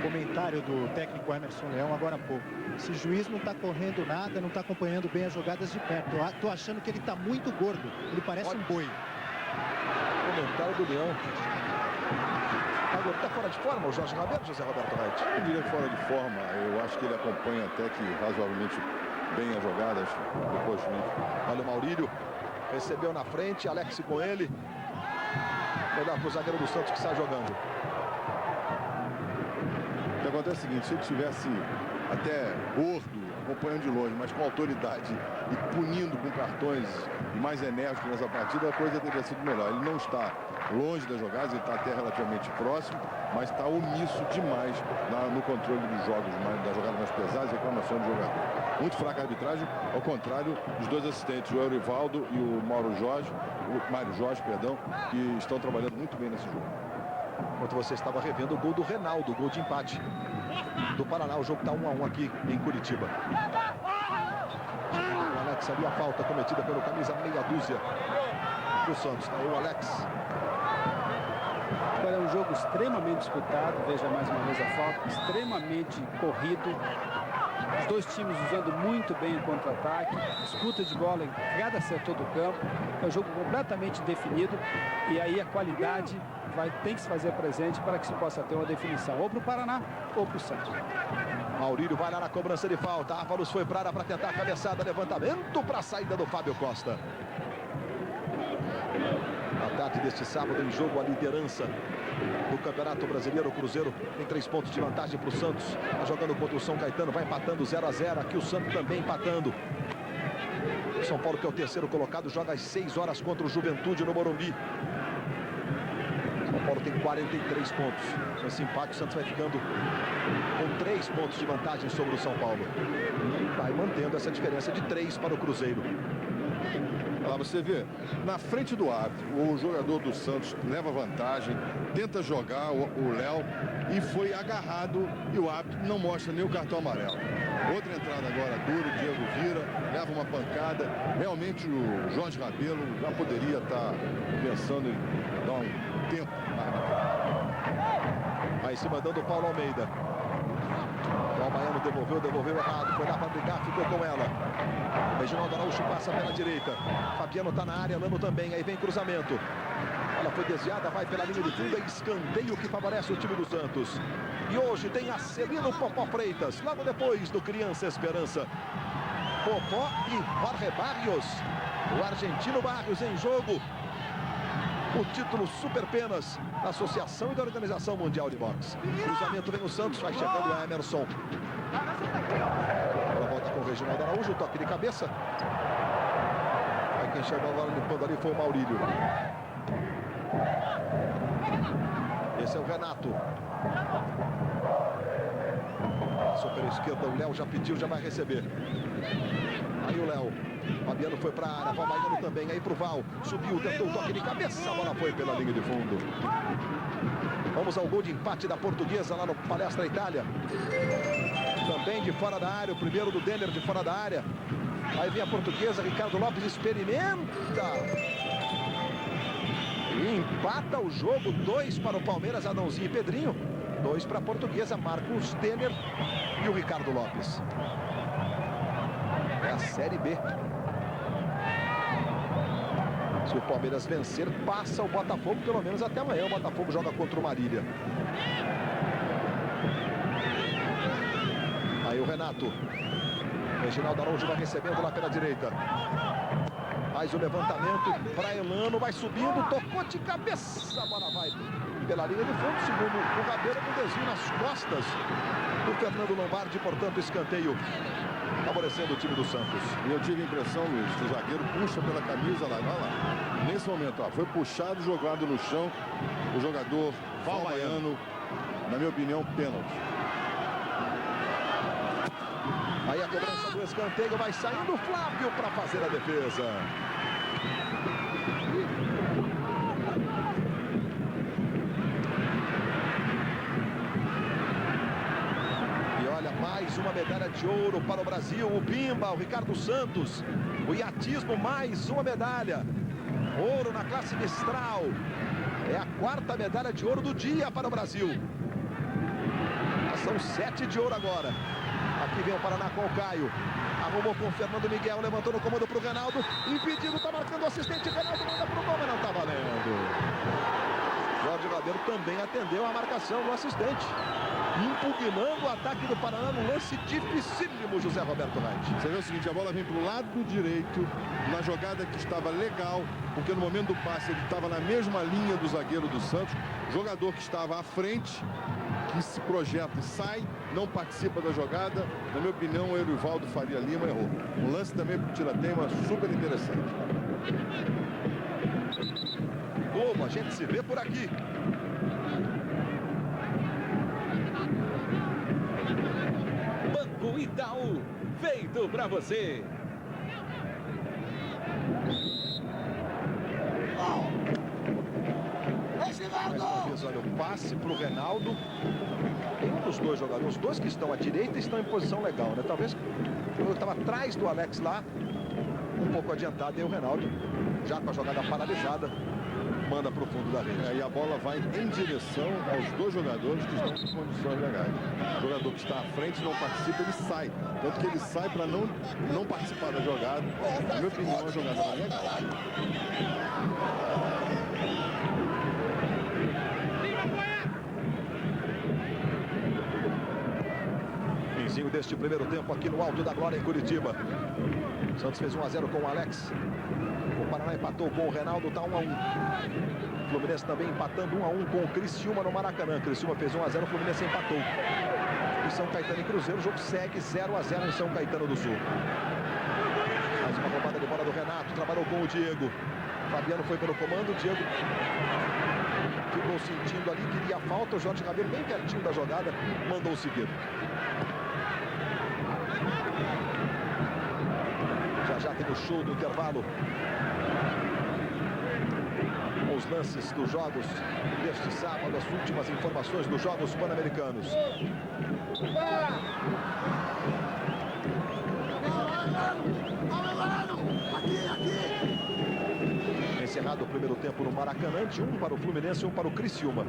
[SPEAKER 4] Comentário do técnico Emerson Leão agora há pouco. Esse juiz não está correndo nada, não está acompanhando bem as jogadas de perto. Tô achando que ele está muito gordo. Ele parece um boi.
[SPEAKER 1] Comentário do Leão. Agora está fora de forma o Jorge Rabelo, José Roberto Reit?
[SPEAKER 7] Eu diria fora de forma. Eu acho que ele acompanha até que razoavelmente bem as jogadas depois de mim.
[SPEAKER 1] Olha o Maurílio. Recebeu na frente, Alex com ele. Melhor para o zagueiro do Santos que sai jogando.
[SPEAKER 7] O que acontece é o seguinte, se ele tivesse até gordo, acompanhando de longe, mas com autoridade e punindo com cartões e mais enérgico nessa partida, a coisa teria sido melhor. Ele não está longe das jogadas, ele está até relativamente próximo, mas está omisso demais no controle dos jogos, das jogadas mais pesadas, reclamação do jogador. Muito fraca a arbitragem, ao contrário dos dois assistentes, o Eurivaldo e o Mário Jorge, que estão trabalhando muito bem nesse jogo.
[SPEAKER 1] Enquanto você estava revendo o gol do Reinaldo, o gol de empate do Paraná. O jogo está 1-1 aqui em Curitiba. O Alex ali, a falta cometida pelo camisa meia dúzia do Santos. Aí o Alex
[SPEAKER 6] Agora é um jogo extremamente disputado, veja mais uma vez a falta, extremamente corrido. Os dois times usando muito bem o contra-ataque, disputa de bola em cada setor do campo. É um jogo completamente definido e aí a qualidade tem que se fazer presente para que se possa ter uma definição, ou para o Paraná ou para o Santos.
[SPEAKER 1] Maurílio vai lá na cobrança de falta. Ávaros foi para a área para tentar a cabeçada. Levantamento para a saída do Fábio Costa. Na tarde deste sábado, em jogo, a liderança do Campeonato Brasileiro. O Cruzeiro tem 3 pontos de vantagem para o Santos. Está jogando contra o São Caetano, vai empatando 0-0. Aqui o Santos também empatando. O São Paulo, que é o terceiro colocado, joga às 6 horas contra o Juventude no Morumbi. São Paulo tem 43 pontos. Nesse empate, o Santos vai ficando com 3 pontos de vantagem sobre o São Paulo. E vai mantendo essa diferença de 3 para o Cruzeiro.
[SPEAKER 7] Lá você vê, na frente do árbitro, o jogador do Santos leva vantagem, tenta jogar o Léo e foi agarrado e o árbitro não mostra nem o cartão amarelo. Outra entrada agora dura, o Diego vira, leva uma pancada. Realmente o Jorge Rabelo já poderia estar pensando em dar um tempo.
[SPEAKER 1] Vai se mandando o Paulo Almeida. O Baiano devolveu errado, foi lá para brigar, ficou com ela. Reginaldo Araújo passa pela direita. Fabiano está na área, Lano também, aí vem cruzamento. Ela foi desviada, vai pela linha de fundo, é escanteio que favorece o time do Santos. E hoje tem Acelino Popó Freitas, logo depois do Criança Esperança. Popó e Jorge Barrios, o argentino Barrios em jogo. O título Super Penas da Associação e da Organização Mundial de Boxe. Cruzamento vem o Santos, vai chegando o Emerson. Agora volta com o Reginaldo Araújo, toque de cabeça. Aí quem chegou agora limpando ali foi o Maurílio. Esse é o Renato. Super esquerda, o Léo já pediu, já vai receber. Aí o Léo. Fabiano foi para a área, Val Baiano também, aí pro Val, subiu, tentou o toque de cabeça, a bola foi pela linha de fundo. Vamos ao gol de empate da Portuguesa lá no Palestra Itália. Também de fora da área, o primeiro do Denner de fora da área. Aí vem a Portuguesa, Ricardo Lopes experimenta. E empata o jogo, 2 para o Palmeiras, Adãozinho e Pedrinho. 2 para a Portuguesa, Marcos Denner e o Ricardo Lopes. É a Série B. Se o Palmeiras vencer, passa o Botafogo, pelo menos até amanhã. O Botafogo joga contra o Marília. Aí o Renato. Reginaldo Araújo vai recebendo lá pela direita. Faz o levantamento para Elano, vai subindo, tocou de cabeça. A bola vai pela linha de fundo, segundo o Rabelo, com desvio nas costas do Fernando Lombardi, portanto, escanteio favorecendo o time do Santos.
[SPEAKER 7] E eu tive a impressão, Luiz, que o zagueiro puxa pela camisa lá, vai lá. Nesse momento, ó, foi puxado, jogado no chão, o jogador Val Baiano, na minha opinião, pênalti.
[SPEAKER 1] Aí a cobrança do escanteio, vai saindo o Flávio para fazer a defesa. Mais uma medalha de ouro para o Brasil. O Bimba, o Ricardo Santos. O iatismo, mais uma medalha. Ouro na classe mestral. É a 4ª medalha de ouro do dia para o Brasil. São 7 de ouro agora. Aqui vem o Paraná com o Caio. Arrumou com o Fernando Miguel, levantou no comando para o Reinaldo. Impedido, está marcando o assistente. Reinaldo manda para o gol, mas não está valendo. Jorge Rabelo também atendeu a marcação do assistente, impugnando o ataque do Paraná no lance dificílimo, José Roberto Reis.
[SPEAKER 7] Você vê o seguinte, a bola vem para o lado direito, na jogada que estava legal, porque no momento do passe ele estava na mesma linha do zagueiro do Santos, jogador que estava à frente, que se projeta e sai, não participa da jogada. Na minha opinião, o Erivaldo Faria Lima errou. Um lance também para o tiroteio, mas super interessante.
[SPEAKER 1] Como a gente se vê por aqui.
[SPEAKER 9] Banco Itaú, feito pra você.
[SPEAKER 1] Mais uma vez, olha, o passe para o Reinaldo. Tem um dos dois jogadores, os dois que estão à direita estão em posição legal, né? Talvez eu estava atrás do Alex lá, um pouco adiantado, e o Reinaldo, já com a jogada paralisada, manda para o fundo da rede.
[SPEAKER 7] E a bola vai em direção aos dois jogadores que estão em condições legais. O jogador que está à frente não participa, ele sai. Tanto que ele sai para não participar da jogada. Na minha opinião, a jogada não é legal.
[SPEAKER 1] Finzinho deste primeiro tempo aqui no Alto da Glória, em Curitiba. Santos fez 1 a 0 com o Alex. O Paraná empatou com o Reinaldo, tá 1 a 1. Fluminense também empatando 1 a 1 com o Criciúma no Maracanã. Criciúma fez 1 a 0, o Fluminense empatou. E São Caetano e Cruzeiro, o jogo segue 0 a 0 em São Caetano do Sul. Mais uma roubada de bola do Renato, trabalhou com o Diego. Fabiano foi pelo comando, o Diego ficou sentindo ali, queria a falta. O Jorge Rabelo, bem pertinho da jogada, mandou seguir. Já tem o show do intervalo. Os lances dos jogos deste sábado, as últimas informações dos Jogos Pan-Americanos. Encerrado o primeiro tempo no Maracanã, de 1 para o Fluminense e 1 para o Criciúma.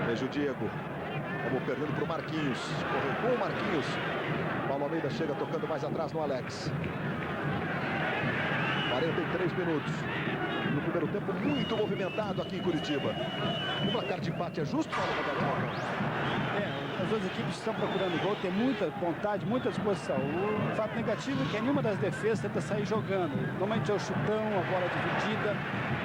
[SPEAKER 1] Veja o Diego. Acabou perdendo para o Marquinhos. Correu com o Marquinhos. Paulo Almeida chega tocando mais atrás no Alex. 43 minutos. No primeiro tempo, muito movimentado aqui em Curitiba. O placar de empate é justo, Paulo Roberto?
[SPEAKER 6] As duas equipes estão procurando gol, tem muita vontade, muita disposição. O fato negativo é que nenhuma das defesas tenta sair jogando. Normalmente é o chutão, a bola dividida.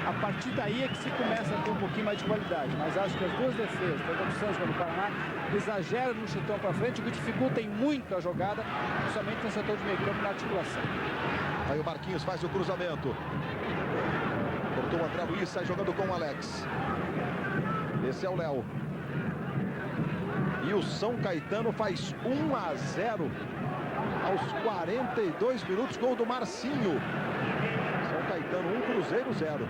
[SPEAKER 6] A partir daí é que se começa a ter um pouquinho mais de qualidade. Mas acho que as duas defesas, tanto do Santos quanto do Paraná, exageram no chutão para frente, o que dificulta muito a jogada, principalmente no setor de meio campo, na articulação.
[SPEAKER 1] Aí o Marquinhos faz o cruzamento. Cortou o André Luiz, sai jogando com o Alex. Esse é o Léo. E o São Caetano faz 1 a 0 aos 42 minutos, gol do Marcinho. São Caetano 1, Cruzeiro 0.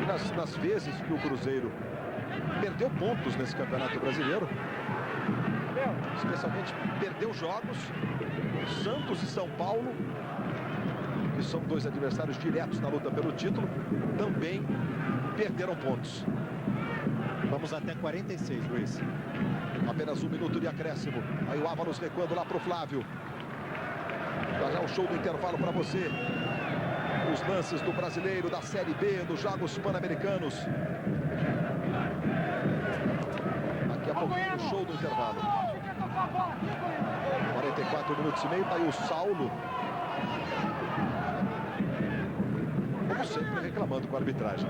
[SPEAKER 1] E nas vezes que o Cruzeiro perdeu pontos nesse Campeonato Brasileiro, especialmente perdeu jogos, Santos e São Paulo, que são dois adversários diretos na luta pelo título, também perderam pontos.
[SPEAKER 4] Vamos até 46, Luiz.
[SPEAKER 1] Apenas 1 minuto de acréscimo. Aí o Ávalos recuando lá para o Flávio. Já o show do intervalo para você. Os lances do Brasileiro, da Série B, dos Jogos Pan-Americanos. Daqui a pouquinho o show do intervalo. 44 minutos e meio. Tá aí o Saulo. Como sempre, reclamando com a arbitragem.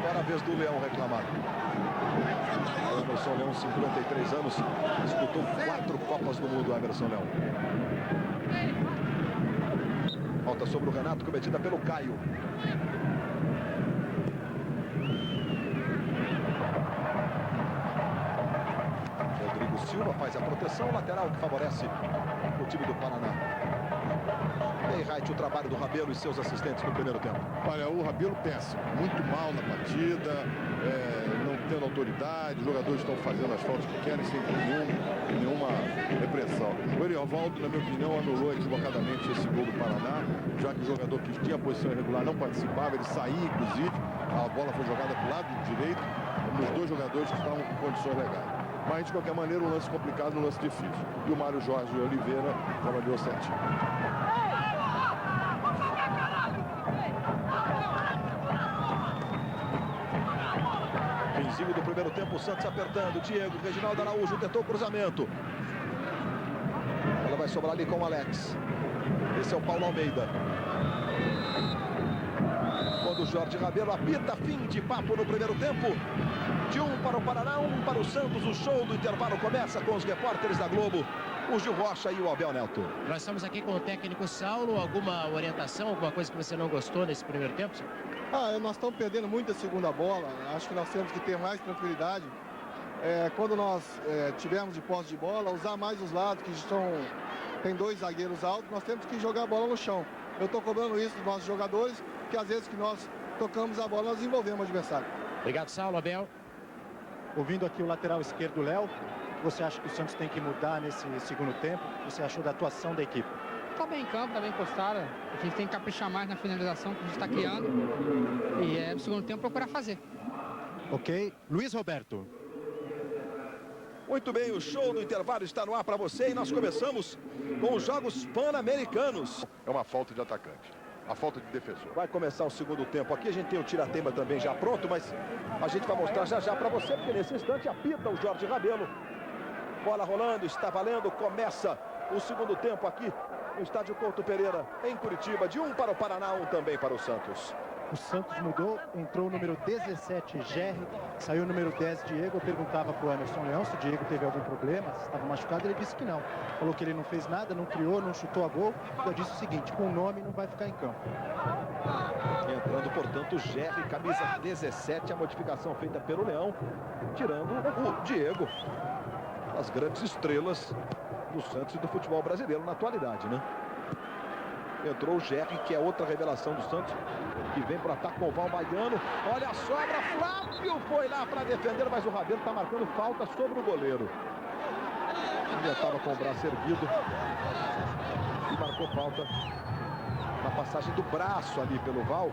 [SPEAKER 1] Agora a vez do Leão reclamar. Emerson Leão, 53 anos, disputou 4 Copas do Mundo, Emerson Leão. Falta sobre o Renato, cometida pelo Caio. Rodrigo Silva faz a proteção, lateral que favorece o time do Paraná. E aí, o trabalho do Rabelo e seus assistentes no primeiro tempo.
[SPEAKER 7] Olha, o Rabelo péssimo, muito mal na partida, não tendo autoridade, os jogadores estão fazendo as faltas que querem sem nenhuma repressão. O Erivaldo, na minha opinião, anulou equivocadamente esse gol do Paraná, já que o jogador que tinha a posição irregular não participava, ele saía inclusive, a bola foi jogada para o lado direito, nos dois jogadores que estavam com condições legais. Mas, de qualquer maneira, um lance complicado, um lance difícil. E o Mário Jorge Oliveira trabalhou certinho.
[SPEAKER 1] Finzinho do primeiro tempo, o Santos apertando. Diego, Reginaldo Araújo tentou o cruzamento. Ela vai sobrar ali com o Alex. Esse é o Paulo Almeida. Quando o Jorge Rabelo apita, fim de papo no primeiro tempo. De 1 para o Paraná, 1 para o Santos. O show do intervalo começa com os repórteres da Globo, o Gil Rocha e o Abel Neto.
[SPEAKER 2] Nós estamos aqui com o técnico Saulo. Alguma orientação, alguma coisa que você não gostou nesse primeiro tempo?
[SPEAKER 10] Nós estamos perdendo muito a segunda bola. Acho que nós temos que ter mais tranquilidade. Quando nós tivermos de posse de bola, usar mais os lados que estão tem 2 zagueiros altos, nós temos que jogar a bola no chão. Eu estou cobrando isso dos nossos jogadores, que às vezes que nós tocamos a bola, nós envolvemos o adversário.
[SPEAKER 2] Obrigado, Saulo. Abel.
[SPEAKER 4] Ouvindo aqui o lateral esquerdo, Léo, você acha que o Santos tem que mudar nesse segundo tempo? O que você achou da atuação da equipe?
[SPEAKER 11] Está bem em campo, está bem postada. A gente tem que caprichar mais na finalização que a gente está criando. E no segundo tempo procurar fazer.
[SPEAKER 4] Ok. Luiz Roberto.
[SPEAKER 1] Muito bem, o show do intervalo está no ar para você e nós começamos com os Jogos Pan-Americanos.
[SPEAKER 7] É uma falta de atacante, a falta de defensor.
[SPEAKER 1] Vai começar o segundo tempo aqui, a gente tem o tira-tema também já pronto, mas a gente vai mostrar já para você, porque nesse instante apita o Jorge Rabelo. Bola rolando, está valendo, começa o segundo tempo aqui no estádio Couto Pereira, em Curitiba, de 1 para o Paraná, 1 também para o Santos.
[SPEAKER 4] O Santos mudou, entrou o número 17, Gerry, saiu o número 10, Diego. Eu perguntava para o Emerson Leão se o Diego teve algum problema, se estava machucado, ele disse que não. Falou que ele não fez nada, não criou, não chutou a gol. Eu disse o seguinte, com o nome não vai ficar em campo.
[SPEAKER 1] Entrando, portanto, Gerry, camisa 17, a modificação feita pelo Leão, tirando o Diego, as grandes estrelas do Santos e do futebol brasileiro na atualidade, né? Entrou o Gerry, que é outra revelação do Santos, que vem para o ataque com o Val Baiano. Olha a sobra, Flávio foi lá para defender, mas o Rabelo está marcando falta sobre o goleiro. Ele estava com o braço erguido e marcou falta na passagem do braço ali pelo Val.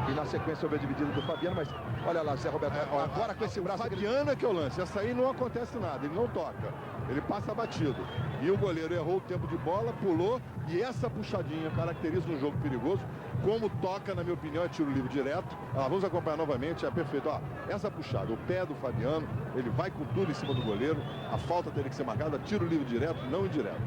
[SPEAKER 1] E na sequência houve a dividida do Fabiano, mas olha lá, Zé Roberto, agora com esse braço...
[SPEAKER 7] Fabiano é que é o lance, essa aí não acontece nada, ele não toca, ele passa batido. E o goleiro errou o tempo de bola, pulou, e essa puxadinha caracteriza um jogo perigoso. Como toca, na minha opinião, é tiro livre direto. Vamos acompanhar novamente, é perfeito. Ó, essa puxada, o pé do Fabiano, ele vai com tudo em cima do goleiro, a falta teria que ser marcada, tiro livre direto, não indireto.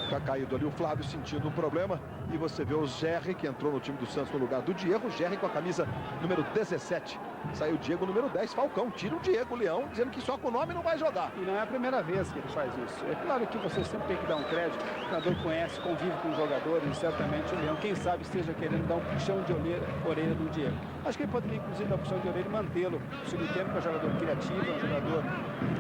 [SPEAKER 7] Fica caído ali o Flávio sentindo um problema. E você vê o Gerry, que entrou no time do Santos no lugar do Diego. O Gerry com a camisa número 17. Saiu o Diego número 10, Falcão. Tira o Diego, Leão, dizendo que só com o nome não vai jogar.
[SPEAKER 6] E não é a primeira vez que ele faz isso. É claro que você sempre tem que dar um crédito. O treinador conhece, convive com os jogadores. E certamente o Leão, quem sabe, esteja querendo dar um puxão de orelha do Diego. Acho que ele poderia, inclusive, dar um puxão de orelha e mantê-lo. O segundo tempo, que é um jogador criativo, é um jogador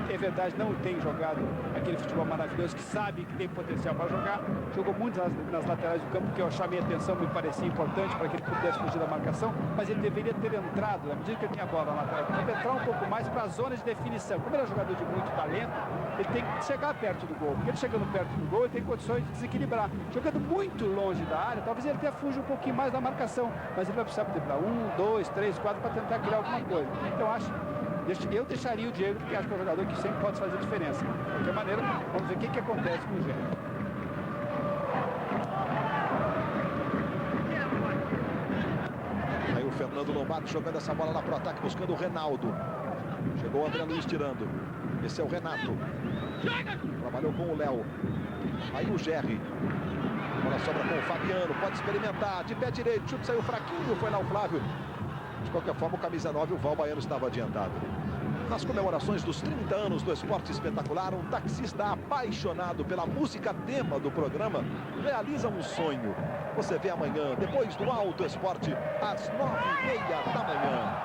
[SPEAKER 6] que, é verdade, não tem jogado aquele futebol maravilhoso, que sabe que tem potencial para jogar. Jogou muito nas laterais do campo, que eu chamei a atenção, me parecia importante para que ele pudesse fugir da marcação, mas ele deveria ter entrado, na medida que ele tinha a bola na lateral do campo, entrar um pouco mais para a zona de definição. Como ele é um jogador de muito talento, ele tem que chegar perto do gol, porque ele chegando perto do gol, ele tem condições de desequilibrar. Jogando muito longe da área, talvez ele até fuja um pouquinho mais da marcação, mas ele vai precisar driblar 1, 2, 3, 4 para tentar criar alguma coisa. Então eu deixaria o Diego, porque acho que é um jogador que sempre pode fazer diferença. De qualquer maneira, vamos ver o que acontece com o Gerry.
[SPEAKER 1] Aí o Fernando Lombardi jogando essa bola lá pro ataque, buscando o Reinaldo. Chegou o André Luiz tirando. Esse é o Renato. Trabalhou com o Léo. Aí o Gerry. A bola sobra com o Fabiano. Pode experimentar. De pé direito. Chute saiu fraquinho. Foi lá o Flávio. De qualquer forma, o camisa 9, o Val Baiano, estava adiantado. Nas comemorações dos 30 anos do Esporte Espetacular, um taxista apaixonado pela música tema do programa realiza um sonho. Você vê amanhã, depois do Alto Esporte, às 9h30 da manhã.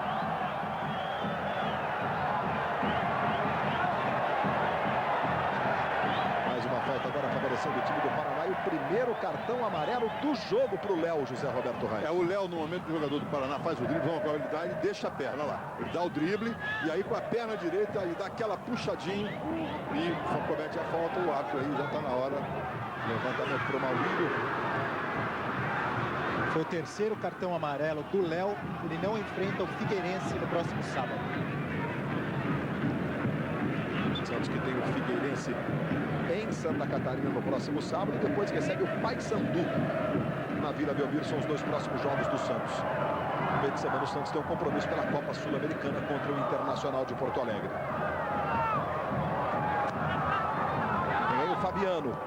[SPEAKER 1] Mais uma falta agora favorecendo o time do Paraná. E o primeiro cartão amarelo do jogo para o Léo, José Roberto Reis.
[SPEAKER 7] O Léo, no momento que o jogador do Paraná faz o drible, ele dá, ele deixa a perna lá. Ele dá o drible e aí com a perna direita ele dá aquela puxadinha e comete a falta. O árbitro aí já está na hora. Levantamento para o Maurílio.
[SPEAKER 4] Foi o terceiro cartão amarelo do Léo. Ele não enfrenta o Figueirense no próximo sábado.
[SPEAKER 1] Santos que tem o Figueirense em Santa Catarina no próximo sábado e depois recebe o Paysandu na Vila Belmiro. São os dois próximos jogos do Santos. No meio de semana o Santos tem um compromisso pela Copa Sul-Americana contra o Internacional de Porto Alegre. Vem aí o Fabiano.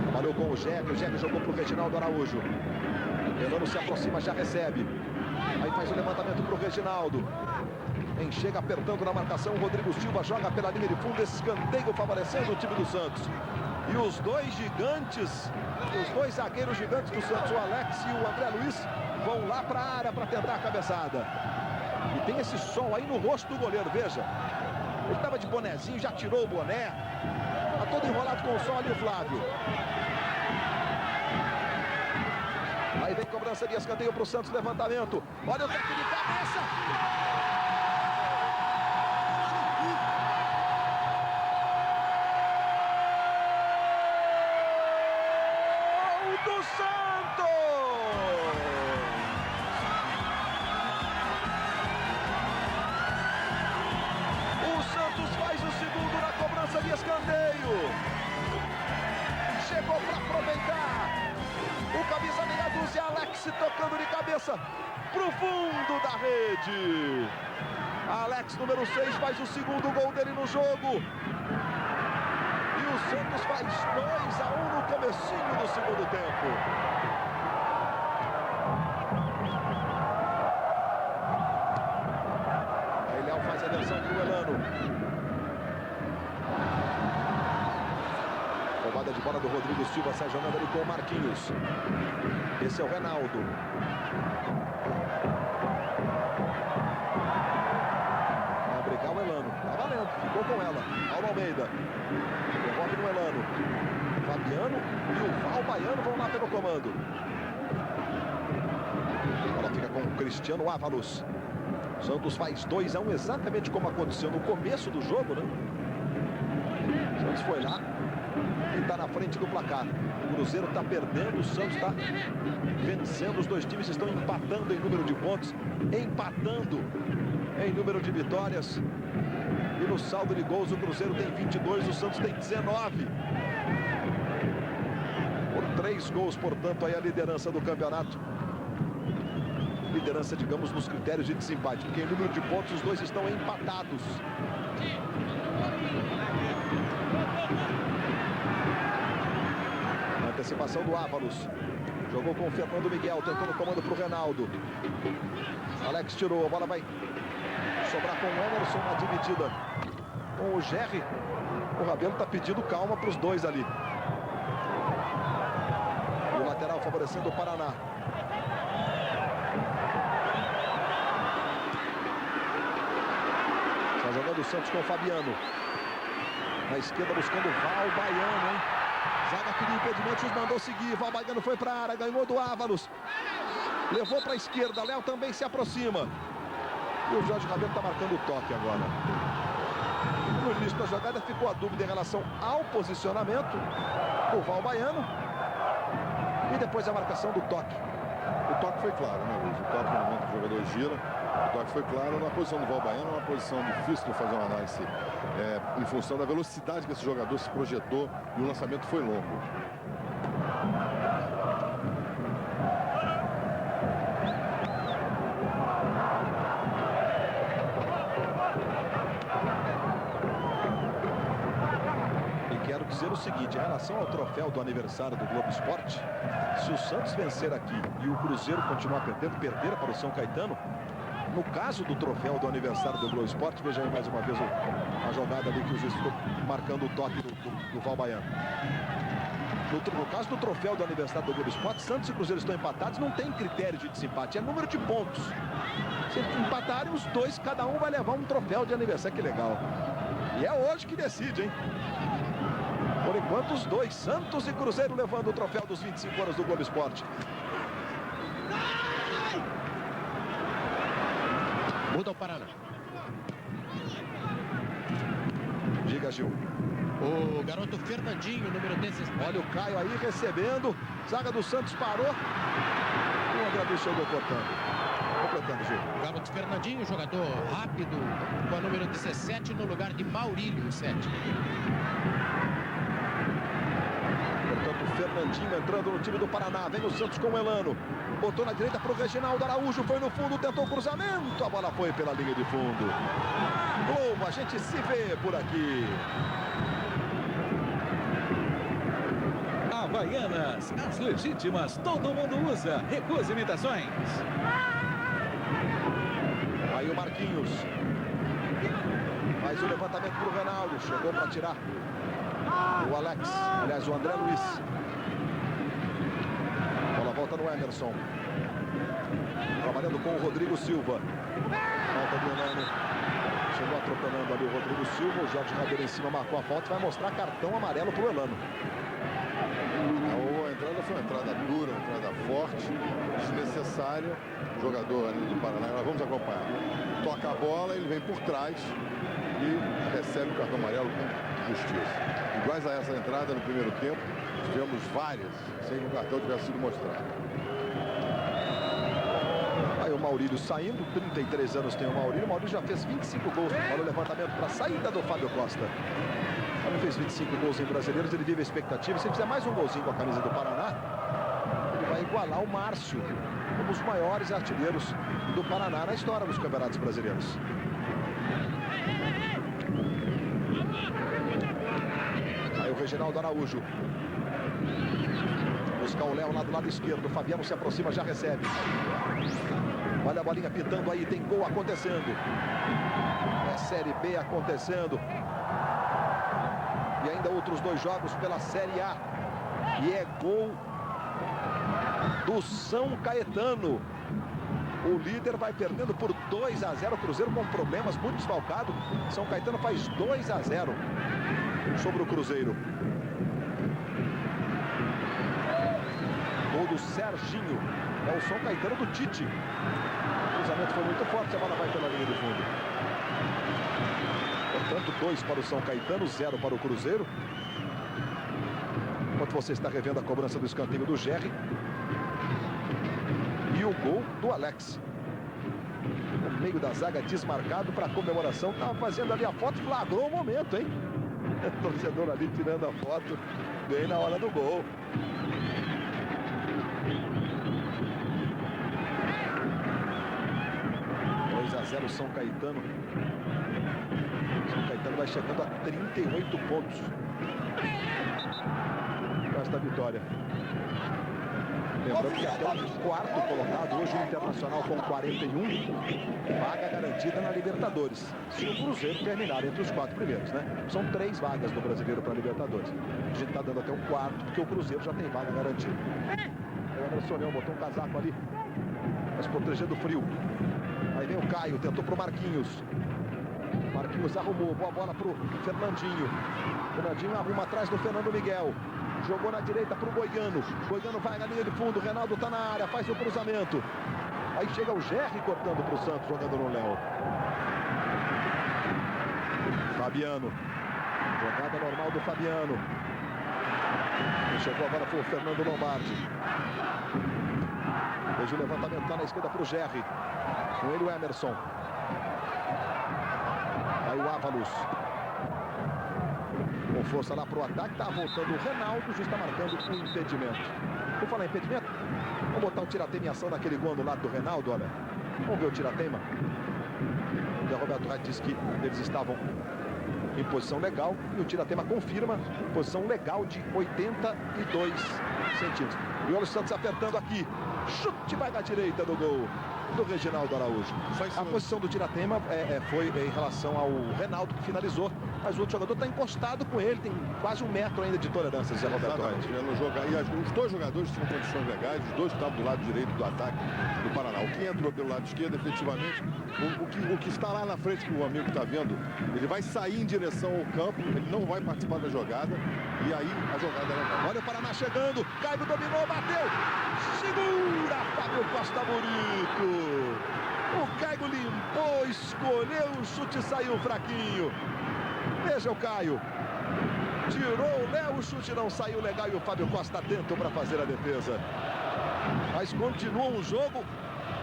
[SPEAKER 1] Trabalhou com o Gerry jogou para o Reginaldo Araújo. Elano se aproxima, já recebe. Aí faz o levantamento para o Reginaldo. Quem chega apertando na marcação, o Rodrigo Silva joga pela linha de fundo, escanteio favorecendo o time do Santos. E os dois gigantes, os dois zagueiros gigantes do Santos, o Alex e o André Luiz, vão lá para a área para tentar a cabeçada. E tem esse sol aí no rosto do goleiro, veja. Ele estava de bonezinho, já tirou o boné. Tá todo enrolado com o sol ali o Flávio. Aí vem cobrança de escanteio para o Santos, levantamento. Olha o toque de cabeça. Gol do Santos! O Santos faz o segundo na cobrança de escanteio. Chegou para aproveitar. O camisa meia dúzia, Alex, tocando de cabeça pro fundo da rede. Alex, número 6, faz o segundo gol dele no jogo. E o Santos faz 2-1 no comecinho do segundo tempo. Aí Léo faz a versão pro Elano. Roubada de bola do Rodrigo Silva, sai jogando ali com o Marquinhos. Esse é o Reinaldo. Vai brigar o Elano. Tá valendo, ficou com ela. Paulo Almeida. Devolve no Elano. Fabiano e o Val Baiano vão lá pelo comando. A bola fica com o Cristiano Ávalos. Santos faz 2-1, exatamente como aconteceu no começo do jogo, né? Santos foi lá e está na frente do placar. O Cruzeiro está perdendo, o Santos está vencendo. Os dois times estão empatando em número de pontos, empatando em número de vitórias. E no saldo de gols o Cruzeiro tem 22, o Santos tem 19. Por 3 gols, portanto, aí a liderança do campeonato. Liderança, digamos, nos critérios de desempate, porque em número de pontos os dois estão empatados. Antecipação do Ávalos. Jogou com o Fernando Miguel, tentou no comando para o Reinaldo. Alex tirou, a bola vai sobrar com o Emerson na dividida com o Gerry. O Rabelo está pedindo calma para os dois ali. E o lateral favorecendo o Paraná. Está jogando o Santos com o Fabiano. Na esquerda buscando o Val Baiano, hein? Zaga pediu impedimento, os mandou seguir. Val Baiano foi para a área, ganhou do Ávalos. Levou para a esquerda, Léo também se aproxima. E o Jorge Rabelo está marcando o toque agora. No início da jogada ficou a dúvida em relação ao posicionamento do Val Baiano. E depois a marcação do toque.
[SPEAKER 7] O toque foi claro, né, Luiz? O toque no momento que o jogador gira. O toque foi claro. Na posição do Val Baiano, uma posição difícil de fazer uma análise em função da velocidade que esse jogador se projetou e o lançamento foi longo.
[SPEAKER 1] Quero dizer o seguinte, em relação ao troféu do aniversário do Globo Esporte, se o Santos vencer aqui e o Cruzeiro continuar perdendo, perder para o São Caetano, no caso do troféu do aniversário do Globo Esporte, veja aí mais uma vez a jogada ali que o juiz ficou marcando o toque do Val Baiano. No caso do troféu do aniversário do Globo Esporte, Santos e Cruzeiro estão empatados, não tem critério de desempate, é número de pontos. Se empatarem os dois, cada um vai levar um troféu de aniversário, que legal. E é hoje que decide, hein? Por enquanto, os dois, Santos e Cruzeiro, levando o troféu dos 25 anos do Globo Esporte.
[SPEAKER 2] Muda o Paraná.
[SPEAKER 1] Diga, Gil.
[SPEAKER 2] O garoto Fernandinho, número 16.
[SPEAKER 1] Olha o Caio aí recebendo. Zaga do Santos parou. O André Luiz chegou completando, Gil.
[SPEAKER 2] O garoto Fernandinho, jogador rápido, com a número 17 no lugar de Maurílio, 7.
[SPEAKER 1] Portanto, Fernandinho entrando no time do Paraná. Vem o Santos com o Elano. Botou na direita para o Reginaldo Araújo. Foi no fundo, tentou o cruzamento. A bola foi pela linha de fundo. Globo, a gente se vê por aqui.
[SPEAKER 9] Havaianas, as legítimas, todo mundo usa. Recusa imitações.
[SPEAKER 1] Aí o Marquinhos. Faz o levantamento para o Reinaldo. Chegou para tirar o Alex. Aliás, o André Luiz. A bola volta no Emerson. Trabalhando com o Rodrigo Silva. Falta do Elano. Chegou atropelando ali o Rodrigo Silva. O Jorge Rabelo em cima marcou a falta e vai mostrar cartão amarelo para o Elano.
[SPEAKER 7] A entrada foi uma entrada dura, uma entrada forte, desnecessária. O jogador ali do Paraná, nós vamos acompanhar. Toca a bola, ele vem por trás e recebe o cartão amarelo com justiça. Iguais a essa entrada no primeiro tempo, tivemos várias, sem que o cartão tivesse sido mostrado.
[SPEAKER 1] Aí o Maurílio saindo, 33 anos tem o Maurílio. O Maurílio já fez 25 gols. Olha o levantamento para a saída do Fábio Costa. Ele fez 25 gols em Brasileiros, ele vive a expectativa. Se ele fizer mais um golzinho com a camisa do Paraná, ele vai igualar o Márcio, um dos maiores artilheiros do Paraná na história dos campeonatos brasileiros. Aí o Reginaldo Araújo. Buscar o Léo lá do lado esquerdo. O Fabiano se aproxima, já recebe. Olha a bolinha pitando aí, tem gol acontecendo. É Série B acontecendo. E ainda outros 2 jogos pela Série A. E é gol do São Caetano. O líder vai perdendo por 2-0. O Cruzeiro com problemas, muito desfalcado. São Caetano faz 2-0 sobre o Cruzeiro. Gol do Serginho. É o São Caetano do Tite. O cruzamento foi muito forte, a bola vai pela linha de fundo. Portanto, 2 para o São Caetano, 0 para o Cruzeiro. Enquanto você está revendo a cobrança do escanteio do Gerry. E o gol do Alex. No meio da zaga, desmarcado para a comemoração. Estava fazendo ali a foto, flagrou o momento, hein? O torcedor ali tirando a foto bem na hora do gol. São Caetano. São Caetano vai chegando a 38 pontos com esta vitória. Lembrando que até o 4º colocado, hoje o Internacional com 41, vaga garantida na Libertadores. Se o Cruzeiro terminar entre os 4 primeiros, né? São 3 vagas do Brasileiro para a Libertadores. A gente está dando até o 4º, porque o Cruzeiro já tem vaga garantida. O Anderson Leão botou um casaco ali, mas protegendo o frio. Aí vem o Caio, tentou pro Marquinhos. Marquinhos arrumou, boa bola pro Fernandinho. Fernandinho arruma atrás do Fernando Miguel. Jogou na direita pro Goiano. Goiano vai na linha de fundo, Reinaldo tá na área, faz o cruzamento. Aí chega o Gerry cortando pro Santos, jogando no Léo. Fabiano. Jogada normal do Fabiano. Quem chegou agora foi o Fernando Lombardi. Fez o levantamento lá na esquerda pro Gerry. Com ele o Emerson. Aí o Ávalos. Com força lá pro ataque. Tá voltando o Reinaldo. O juiz está marcando o impedimento. Por falar em impedimento, vamos botar o Tiratema em ação naquele gol no lado do Reinaldo, olha. Vamos ver o Tiratema. O Roberto Reis disse que eles estavam em posição legal. E o Tiratema confirma posição legal de 82 centímetros. E olha o Santos apertando aqui. Chute vai na direita do gol do Reginaldo Araújo. A posição do Tiratema foi em relação ao Reinaldo, que finalizou, mas o outro jogador está encostado com ele, tem quase 1 metro ainda de tolerância, Zé Roberto Reis.
[SPEAKER 7] E os 2 jogadores tinham condições legais, os 2 estavam do lado direito do ataque do Paraná. O que entrou pelo lado esquerdo, efetivamente, o que está lá na frente, que o amigo está vendo, ele vai sair em direção ao campo, ele não vai participar da jogada, e aí a jogada era...
[SPEAKER 1] Olha o Paraná chegando, Caio dominou, bateu, segura, Fábio Costa bonito. O Caio limpou, escolheu, o chute saiu fraquinho. Veja o Caio. Tirou o Léo, o chute não saiu legal e o Fábio Costa atento para fazer a defesa. Mas continua um jogo,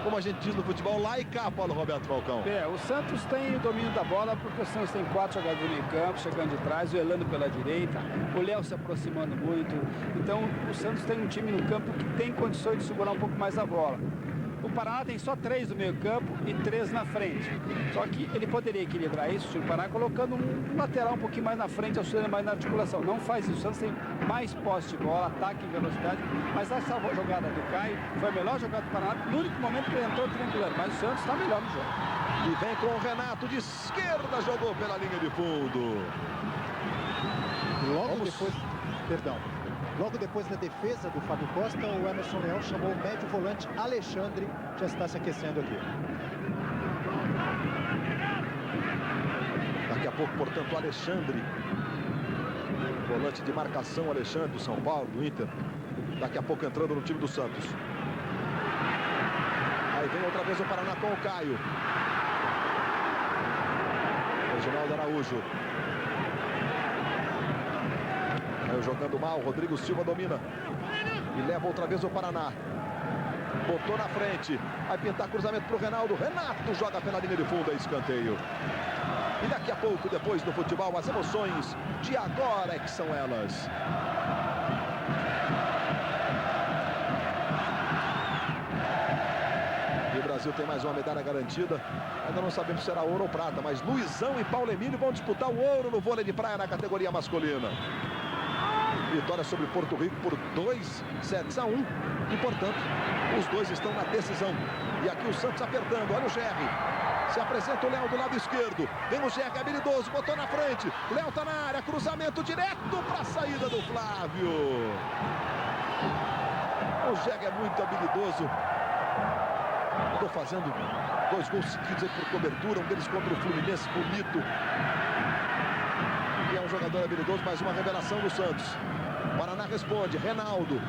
[SPEAKER 1] como a gente diz no futebol, lá e cá, Paulo Roberto Falcão.
[SPEAKER 6] O Santos tem o domínio da bola porque o Santos tem 4 jogadores no meio campo, chegando de trás, o Elano pela direita, o Léo se aproximando muito. Então o Santos tem um time no campo que tem condições de segurar um pouco mais a bola. O Paraná tem só 3 no meio campo e 3 na frente. Só que ele poderia equilibrar isso, se o Paraná colocando um lateral um pouquinho mais na frente, auxiliando mais na articulação. Não faz isso. O Santos tem mais posse de bola, ataque em velocidade. Mas essa jogada do Caio foi a melhor jogada do Paraná. No único momento que ele entrou triangulando. Mas o Santos está melhor no jogo.
[SPEAKER 1] E vem com o Renato de esquerda, jogou pela linha de fundo.
[SPEAKER 4] Logo depois... Perdão. Logo depois da defesa do Fábio Costa, o Emerson Leão chamou o médio volante Alexandre, já está se aquecendo aqui.
[SPEAKER 1] Daqui a pouco, portanto, Alexandre. Volante de marcação, Alexandre, do São Paulo, do Inter. Daqui a pouco entrando no time do Santos. Aí vem outra vez o Paraná com o Caio. Reginaldo Araújo. Caio jogando mal, Rodrigo Silva domina. E leva outra vez o Paraná. Botou na frente. Vai pintar cruzamento para o Reinaldo. Renato joga pela linha de fundo, é escanteio. E daqui a pouco, depois do futebol, as emoções de agora é que são elas. E o Brasil tem mais uma medalha garantida. Ainda não sabemos se será ouro ou prata, mas Luizão e Paulo Emílio vão disputar o ouro no vôlei de praia na categoria masculina. Vitória sobre Porto Rico por 2-1. E, portanto, os dois estão na decisão. E aqui o Santos apertando. Olha o GR. Se apresenta o Léo do lado esquerdo. Vem o GR habilidoso, botou na frente. Léo tá na área, cruzamento direto para a saída do Flávio. O GR é muito habilidoso. Estou fazendo 2 gols seguidos aí por cobertura. Um deles contra o Fluminense, bonito. E é um jogador habilidoso, mais uma revelação do Santos. Paraná responde, Reinaldo.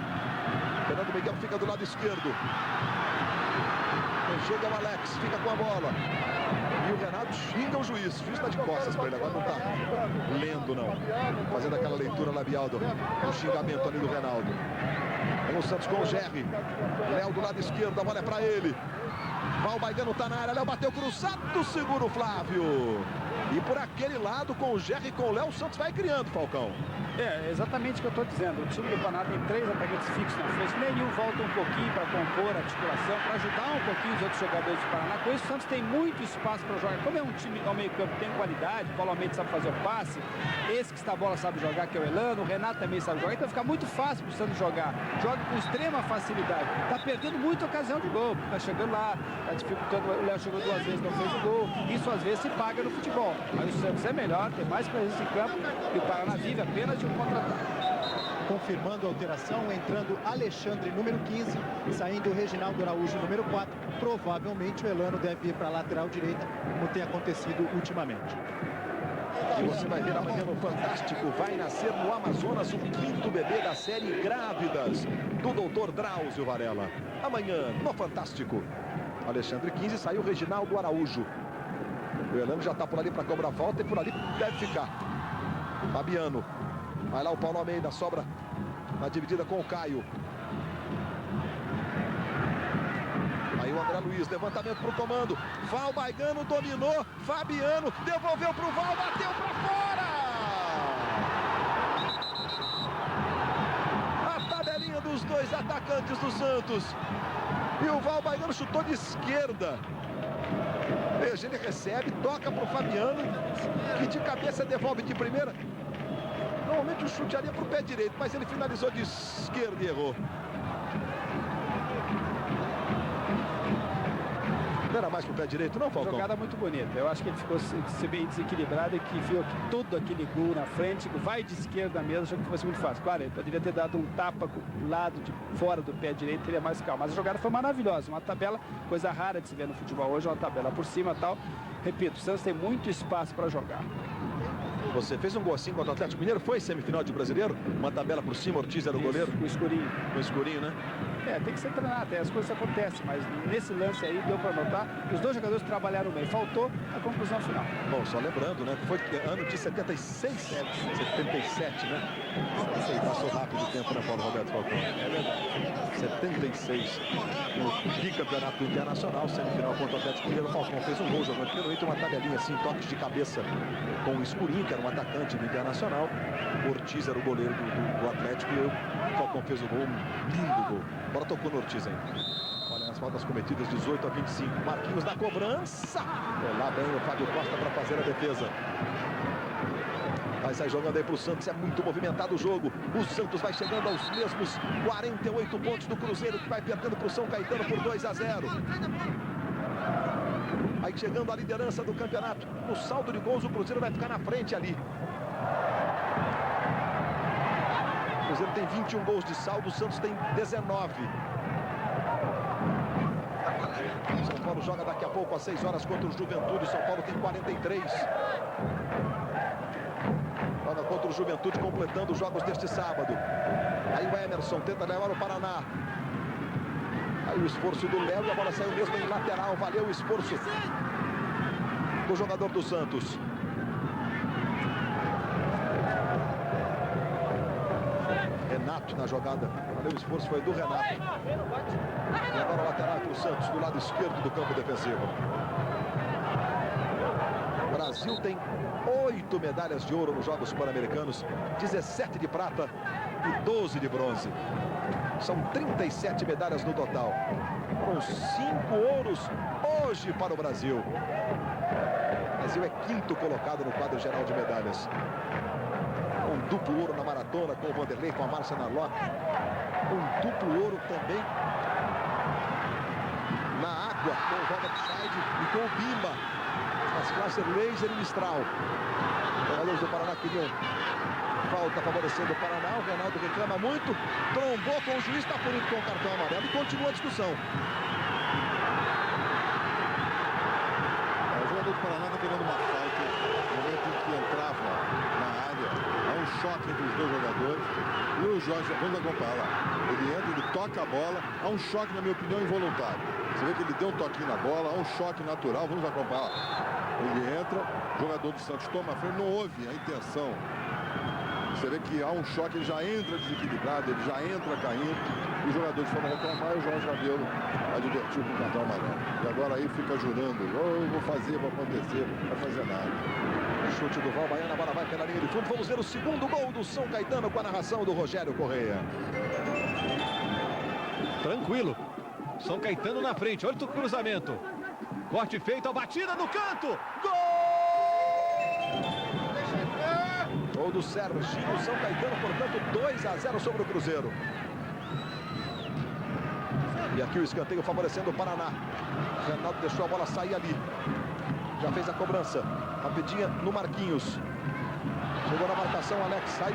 [SPEAKER 1] Fernando Miguel fica do lado esquerdo. Chega o Alex, fica com a bola. E o Renato xinga o juiz. O juiz está de costas para ele, agora não está lendo, não. Fazendo aquela leitura labial do xingamento ali do Reinaldo. Vem o Santos com o Gerry. Léo do lado esquerdo, a bola é para ele. Val Baigano está na área, Léo bateu cruzado, segura o Flávio. E por aquele lado, com o Gerry e com o Léo, o Santos vai criando, Falcão.
[SPEAKER 6] É exatamente o que eu estou dizendo. O time do Paraná tem 3 atacantes fixos na frente. Nenhum volta um pouquinho para compor a articulação, para ajudar um pouquinho os outros jogadores do Paraná. Com isso, o Santos tem muito espaço para jogar. Como é um time ao meio campo que tem qualidade, o Paulo Almeida sabe fazer o passe, esse que está a bola sabe jogar, que é o Elano, o Renato também sabe jogar. Então fica muito fácil para o Santos jogar. Joga com extrema facilidade. Está perdendo muita ocasião de gol. Está chegando lá, está dificultando. O Léo chegou 2 vezes, não fez o gol. Isso às vezes se paga no futebol. Mas o Santos é melhor, tem mais presença em campo e o Paraná vive apenas de um contra-ataque.
[SPEAKER 4] Confirmando a alteração, entrando Alexandre, número 15, saindo Reginaldo Araújo, número 4. Provavelmente o Elano deve ir para a lateral direita, como tem acontecido ultimamente.
[SPEAKER 1] E você vai ver amanhã no Fantástico, vai nascer no Amazonas o 5º bebê da série Grávidas, do Dr. Drauzio Varela. Amanhã, no Fantástico. Alexandre 15, saiu Reginaldo Araújo. O Elano já está por ali para cobrar falta e por ali deve ficar. Fabiano. Vai lá o Paulo Almeida, sobra na dividida com o Caio. Aí o André Luiz, levantamento para o comando. Val Baigano dominou, Fabiano devolveu para o Val, bateu para fora! A tabelinha dos 2 atacantes do Santos. E o Val Baigano chutou de esquerda. Veja, ele recebe, toca para o Fabiano, que de cabeça devolve de primeira. Normalmente o chute ali é para o pé direito, mas ele finalizou de esquerda e errou. Não era mais para o pé direito, não, Falcão?
[SPEAKER 6] Jogada muito bonita. Eu acho que ele ficou bem desequilibrado e que viu todo aquele gol na frente, vai de esquerda mesmo, achou que fosse muito fácil. Claro, ele poderia ter dado um tapa com o lado de fora do pé direito, teria mais calma. Mas a jogada foi maravilhosa, uma tabela, coisa rara de se ver no futebol hoje, uma tabela por cima e tal. Repito, o Santos tem muito espaço para jogar.
[SPEAKER 1] Você fez um gol assim contra o Atlético Mineiro, foi semifinal de Brasileiro? Uma tabela por cima, Ortiz era o goleiro?
[SPEAKER 6] Com o escurinho.
[SPEAKER 1] Com o escurinho, né?
[SPEAKER 6] É, tem que ser treinado, até as coisas acontecem, mas nesse lance aí deu para notar que os 2 jogadores trabalharam bem. Faltou a conclusão final.
[SPEAKER 1] Bom, só lembrando, né? Foi ano de 76, 77, né? Passou rápido o tempo, né, Paulo Roberto Falcão? É verdade. 76. No bicampeonato internacional, semifinal contra o Atlético Mineiro, o Falcão fez um gol jogando pelo Inter, uma tabelinha assim, toques de cabeça com o Escurinho, que era um atacante do Internacional. O Ortiz era o goleiro do Atlético e o Falcão fez o gol, um lindo gol. Agora tocou no Ortiz ainda. Olha as faltas cometidas, 18-25. Marquinhos na cobrança. Lá vem o Fábio Costa para fazer a defesa. Vai sair jogando aí para o Santos, é muito movimentado o jogo. O Santos vai chegando aos mesmos 48 pontos do Cruzeiro, que vai perdendo para o São Caetano por 2-0. Aí chegando a liderança do campeonato. No saldo de gols, o Cruzeiro vai ficar na frente ali. Cruzeiro tem 21 gols de saldo, o Santos tem 19. São Paulo joga daqui a pouco às 6 horas contra o Juventude. São Paulo tem 43. Joga contra o Juventude, completando os jogos deste sábado. Aí o Emerson tenta levar o Paraná. Aí o esforço do Léo e a bola saiu mesmo em lateral. Valeu o esforço do jogador do Santos. Renato na jogada. Valeu o esforço, foi do Renato. E agora o lateral para o Santos, do lado esquerdo do campo defensivo. O Brasil tem 8 medalhas de ouro nos Jogos Pan-Americanos, 17 de prata e 12 de bronze. São 37 medalhas no total. Com 5 ouros hoje para o Brasil. O Brasil é 5º colocado no quadro geral de medalhas. Um duplo ouro na maratona com o Vanderlei, com a Márcia Narlock. Um duplo ouro também na água com o Robert Scheid e com o Bimba. Nas classes laser e Mistral. Os jogadores do Paraná queriam falta favorecendo o Paraná. O Reinaldo reclama muito. Trombou com o juiz, está punido com o cartão amarelo e continua a discussão.
[SPEAKER 7] O jogador do Paraná está querendo uma falta. No momento em que entrava na área, há um choque entre os dois jogadores. E o Jorge, vamos acompanhar lá. Ele entra, ele toca a bola. Há um choque, na minha opinião, involuntário. Você vê que ele deu um toquinho na bola, há um choque natural. Vamos acompanhar lá. Ele entra, o jogador do Santos toma a frente, não houve a intenção. Você vê que há um choque, ele já entra desequilibrado, ele já entra caindo. Os jogadores foram reclamar e o Jorge Rabelo advertiu com o cartão amarelo. E agora aí fica jurando, eu vou fazer, vou acontecer, não vai fazer nada.
[SPEAKER 1] Chute do Val Baiano, a bola vai pela linha de fundo. Vamos ver o segundo gol do São Caetano com a narração do Rogério Correia.
[SPEAKER 9] Tranquilo. São Caetano na frente, olha o cruzamento. Corte feito, a batida no canto. Gol!
[SPEAKER 1] Gol do Serginho. São Caetano, portanto, 2-0 sobre o Cruzeiro. E aqui o escanteio favorecendo o Paraná. Reinaldo deixou a bola sair ali. Já fez a cobrança. Rapidinha no Marquinhos. Chegou na marcação, Alex sai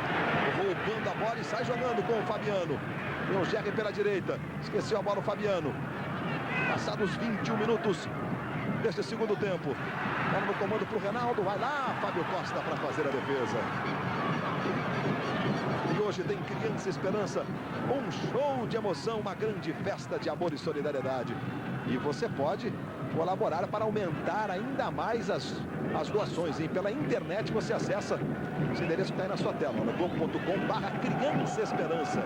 [SPEAKER 1] roubando a bola e sai jogando com o Fabiano. Tem o Gerry pela direita. Esqueceu a bola o Fabiano. Passados 21 minutos deste segundo tempo. Bola no comando para o Reinaldo. Vai lá, Fábio Costa para fazer a defesa. E hoje tem Criança Esperança. Um show de emoção, uma grande festa de amor e solidariedade. E você pode colaborar para aumentar ainda mais as doações. E pela internet você acessa esse endereço que está aí na sua tela, no globo.com/Criança Esperança.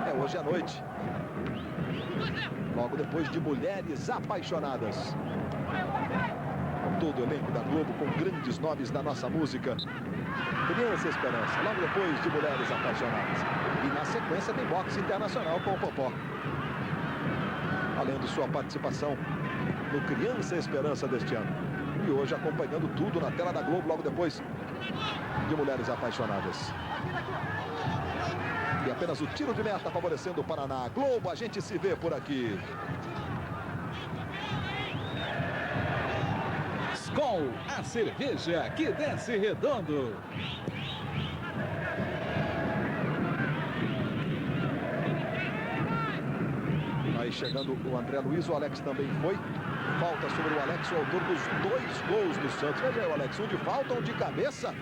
[SPEAKER 1] É hoje à noite. Logo depois de Mulheres Apaixonadas. Com todo o elenco da Globo, com grandes nomes da nossa música. Criança Esperança, logo depois de Mulheres Apaixonadas. E na sequência tem boxe internacional com o Popó. Além de sua participação no Criança Esperança deste ano. E hoje acompanhando tudo na tela da Globo, logo depois de Mulheres Apaixonadas. E apenas o tiro de meta favorecendo o Paraná. Globo, a gente se vê por aqui.
[SPEAKER 9] Skol, a cerveja que desce redondo.
[SPEAKER 1] Aí chegando o André Luiz, o Alex também foi. Falta sobre o Alex, o autor dos 2 gols do Santos. Veja aí o Alex, um de falta, um de cabeça.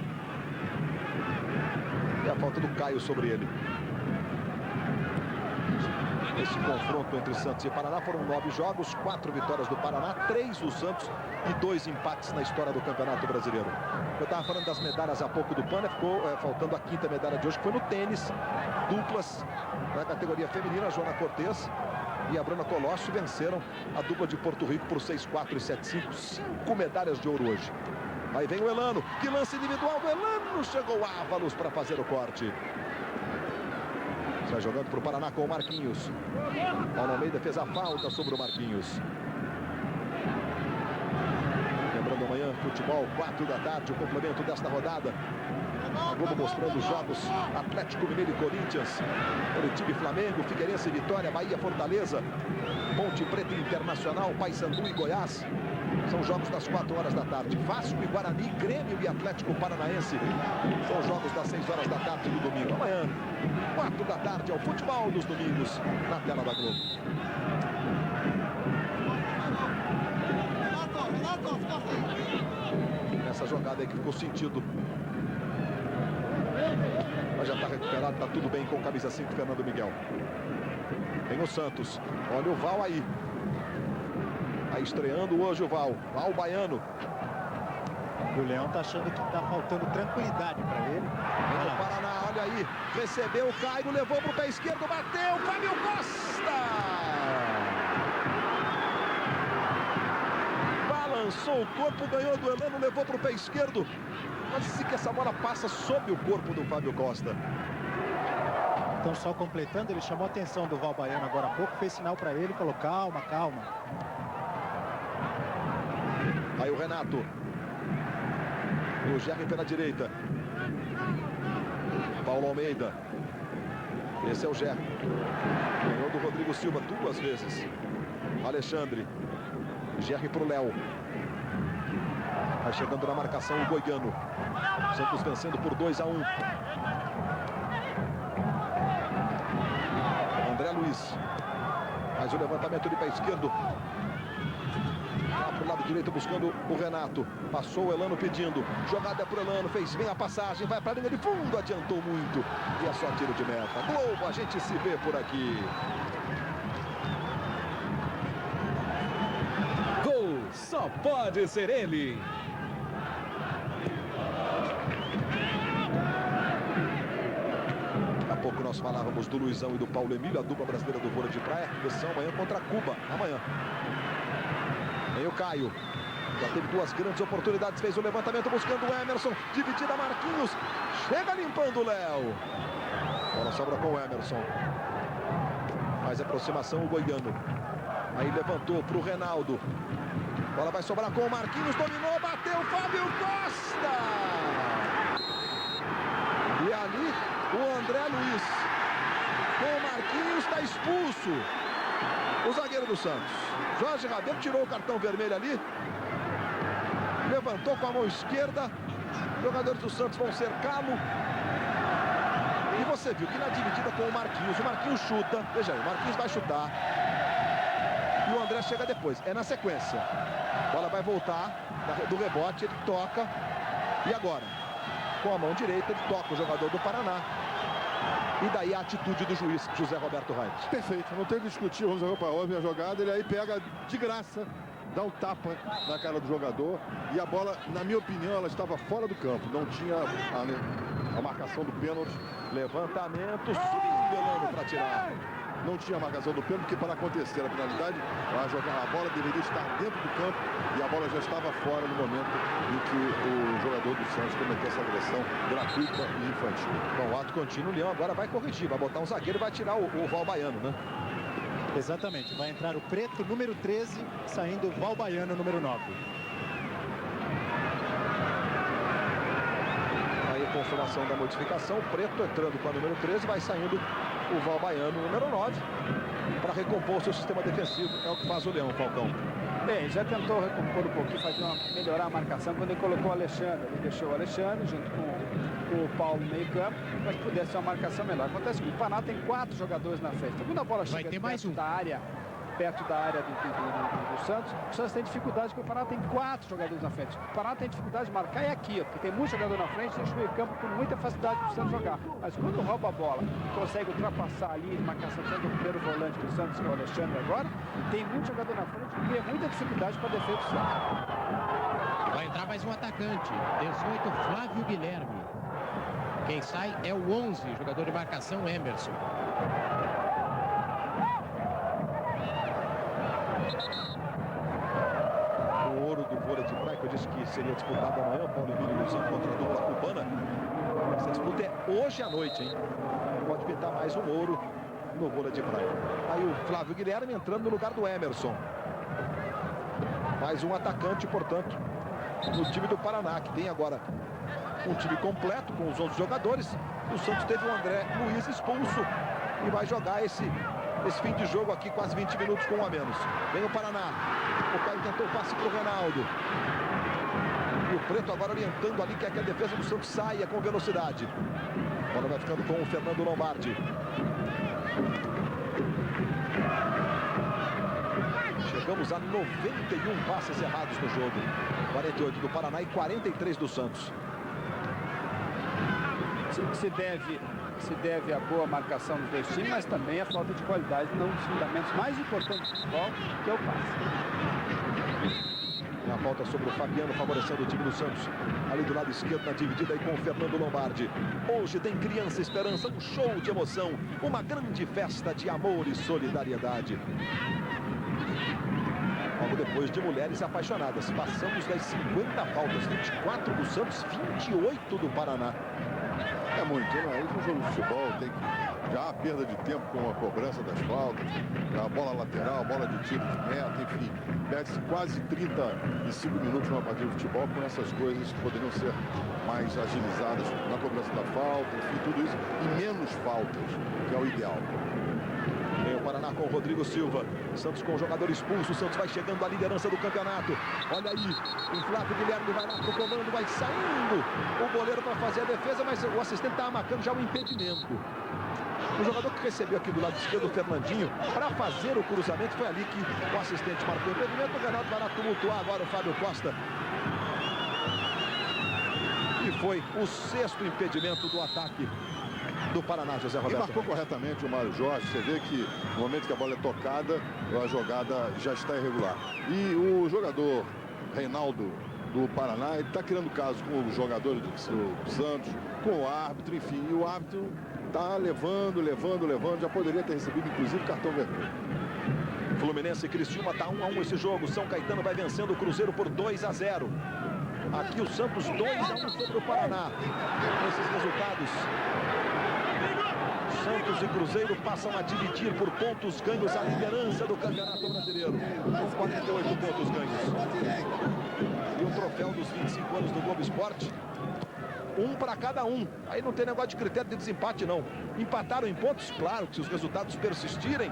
[SPEAKER 1] E a falta do Caio sobre ele. Esse confronto entre Santos e Paraná foram 9 jogos, 4 vitórias do Paraná, 3 do Santos e 2 empates na história do Campeonato Brasileiro. Eu estava falando das medalhas há pouco do PAN, ficou faltando a 5ª medalha de hoje, que foi no tênis, duplas, na categoria feminina, a Joana Cortez e a Bruna Colossi venceram a dupla de Porto Rico por 6-4 e 7-5, 5 medalhas de ouro hoje. Aí vem o Elano, que lance individual do Elano, chegou Ávalos para fazer o corte. Vai jogando para o Paraná com o Marquinhos. Paulo Almeida fez a falta sobre o Marquinhos. Lembrando amanhã, futebol, 4 da tarde, o complemento desta rodada. A Globo mostrando os jogos Atlético Mineiro e Corinthians, Curitiba e Flamengo, Figueirense e Vitória, Bahia, Fortaleza, Ponte Preta Internacional, Paysandu e Goiás. São jogos das 4 horas da tarde. Vasco e Guarani, Grêmio e Atlético Paranaense. São jogos das 6 horas da tarde do domingo. Amanhã, 4 da tarde, é o futebol dos domingos na tela da Globo. Essa jogada aí que ficou sentido. Mas já está recuperado, está tudo bem com camisa 5, Fernando Miguel. Tem o Santos. Olha o Val aí. Está estreando hoje o Val. Val Baiano.
[SPEAKER 4] O Leão está achando que está faltando tranquilidade para ele.
[SPEAKER 1] Vem o Paraná, olha aí. Recebeu o Caio, levou para o pé esquerdo, bateu. Fábio Costa! Balançou o corpo, ganhou do Elano, levou para o pé esquerdo. Quase que essa bola passa sob o corpo do Fábio Costa.
[SPEAKER 4] Então, só completando, ele chamou a atenção do Val Baiano agora há pouco, fez sinal para ele, falou calma, calma.
[SPEAKER 1] Aí o Renato. O Gerry pela direita. Paulo Almeida. Esse é o Gerry. Ganhou do Rodrigo Silva 2 vezes. Alexandre. Gerry pro Léo. Vai chegando na marcação o Goiano. Santos vencendo por 2-1. André Luiz. Faz o levantamento de pé esquerdo. Lá pro lado direito buscando o Renato. Passou o Elano pedindo. Jogada pro Elano. Fez bem a passagem. Vai pra linha de fundo. Adiantou muito. E é só tiro de meta. Globo, a gente se vê por aqui.
[SPEAKER 9] Gol, só pode ser ele.
[SPEAKER 1] Há pouco nós falávamos do Luizão e do Paulo Emílio, a dupla brasileira do vôlei de praia. Decisão amanhã contra Cuba. Amanhã. Vem o Caio. Já teve 2 grandes oportunidades. Fez o levantamento buscando o Emerson. Dividida Marquinhos. Chega limpando o Léo. Bola sobra com o Emerson. Faz aproximação o Goiano. Aí levantou para o Reinaldo. Bola vai sobrar com o Marquinhos. Dominou, bateu Fábio Costa. E ali o André Luiz. Com o Marquinhos está expulso. O zagueiro do Santos. Jorge Rabelo tirou o cartão vermelho ali. Levantou com a mão esquerda. Os jogadores do Santos vão cercá-lo. E você viu que na dividida com o Marquinhos chuta. Veja aí, o Marquinhos vai chutar. E o André chega depois. É na sequência. A bola vai voltar do rebote, ele toca. E agora? Com a mão direita, ele toca o jogador do Paraná. E daí a atitude do juiz, José Roberto Reis.
[SPEAKER 7] Perfeito, não tem que discutir, vamos jogar para óbvio a jogada, ele aí pega de graça, dá um tapa na cara do jogador e a bola, na minha opinião, ela estava fora do campo, não tinha a marcação do pênalti.
[SPEAKER 1] Levantamento, subindo Elano para tirar.
[SPEAKER 7] Não tinha marcação do pênalti, porque para acontecer a finalidade, a bola deveria estar dentro do campo e a bola já estava fora no momento em que o jogador do Santos cometeu essa agressão gratuita e infantil.
[SPEAKER 1] Bom, o ato contínuo, o Leão agora vai corrigir, vai botar um zagueiro e vai tirar o Val Baiano, né?
[SPEAKER 4] Exatamente, vai entrar o Preto, número 13, saindo o Val Baiano, número 9.
[SPEAKER 1] Aí a confirmação da modificação, o Preto entrando com a número 13, vai saindo o Val Baiano, número 9, para recompor o seu sistema defensivo. É o que faz o Leão, Falcão.
[SPEAKER 6] Bem, já tentou recompor um pouquinho, melhorar a marcação quando ele colocou o Alexandre. Ele deixou o Alexandre junto com o Paulo no meio campo, para que pudesse ser uma marcação melhor. Acontece que o Paraná tem 4 jogadores na frente. Quando a bola chega perto da área do Santos, o Santos tem dificuldade, porque o Paraná tem 4 jogadores na frente. O Paraná tem dificuldade de marcar é aqui, ó, porque tem muito jogador na frente, deixa o meio campo com muita facilidade para o Santos jogar. Mas quando rouba a bola, consegue ultrapassar ali a marcação do primeiro volante do Santos, que é o Alexandre agora, tem muito jogador na frente e cria muita dificuldade para a defesa do Santos.
[SPEAKER 2] Vai entrar mais um atacante, 18, Flávio Guilherme. Quem sai é o 11, jogador de marcação, Emerson.
[SPEAKER 1] O ouro do vôlei de praia, que eu disse que seria disputado amanhã, Paulo Emílio e Luizão contra a dupla cubana. Essa disputa é hoje à noite, hein? Pode pintar mais um ouro no vôlei de praia. Aí o Flávio Guilherme entrando no lugar do Emerson. Mais um atacante, portanto, no time do Paraná, que tem agora um time completo com os outros jogadores. O Santos teve o André Luiz expulso e vai jogar esse fim de jogo aqui, quase 20 minutos com um a menos. Vem o Paraná. O Caio tentou o passe para o Reinaldo. E o Preto agora orientando ali, quer que a defesa do Santos saia com velocidade. A bola vai ficando com o Fernando Lombardi. Chegamos a 91 passes errados no jogo. 48 do Paraná e 43 do Santos.
[SPEAKER 6] Se deve à boa marcação dos dois times, mas também a falta de qualidade num dos fundamentos mais importantes do futebol, que é o passe.
[SPEAKER 1] A falta sobre o Fabiano, favorecendo o time do Santos. Ali do lado esquerdo, na dividida aí com o Fernando Lombardi. Hoje tem Criança Esperança, um show de emoção. Uma grande festa de amor e solidariedade. Logo depois de Mulheres Apaixonadas. Passamos das 50 faltas. 24 do Santos, 28 do Paraná.
[SPEAKER 7] É muito, né? No jogo de futebol tem que... Já há perda de tempo com a cobrança das faltas, a bola lateral, a bola de tiro de meta, enfim. Perde-se quase 35 minutos numa partida de futebol com essas coisas que poderiam ser mais agilizadas na cobrança da falta, enfim, tudo isso. E menos faltas, que é o ideal.
[SPEAKER 1] Vem o Paraná com o Rodrigo Silva. Santos com o jogador expulso. O Santos vai chegando à liderança do campeonato. Olha aí, o Flávio Guilherme vai lá pro comando, vai saindo o goleiro para fazer a defesa, mas o assistente estava marcando já o impedimento. O jogador que recebeu aqui do lado esquerdo, o Fernandinho, para fazer o cruzamento, foi ali que o assistente marcou o impedimento. O Renato vai lá tumultuar agora o Fábio Costa. E foi o 6º impedimento do ataque do Paraná, José Roberto.
[SPEAKER 7] E marcou corretamente o Mário Jorge. Você vê que no momento que a bola é tocada, a jogada já está irregular. E o jogador Reinaldo do Paraná, ele está criando caso com os jogadores do Santos, com o árbitro, enfim. E o árbitro está levando. Já poderia ter recebido, inclusive, cartão vermelho.
[SPEAKER 1] Fluminense e Criciúma está 1 a 1 esse jogo. São Caetano vai vencendo o Cruzeiro por 2 a 0. Aqui o Santos 2 a 1 sobre o Paraná. Esses resultados, Santos e Cruzeiro passam a dividir por pontos ganhos a liderança do Campeonato Brasileiro, com 48 pontos ganhos. E o troféu dos 25 anos do Globo Esporte, um para cada um. Aí não tem negócio de critério de desempate, não. Empataram em pontos, claro, que se os resultados persistirem,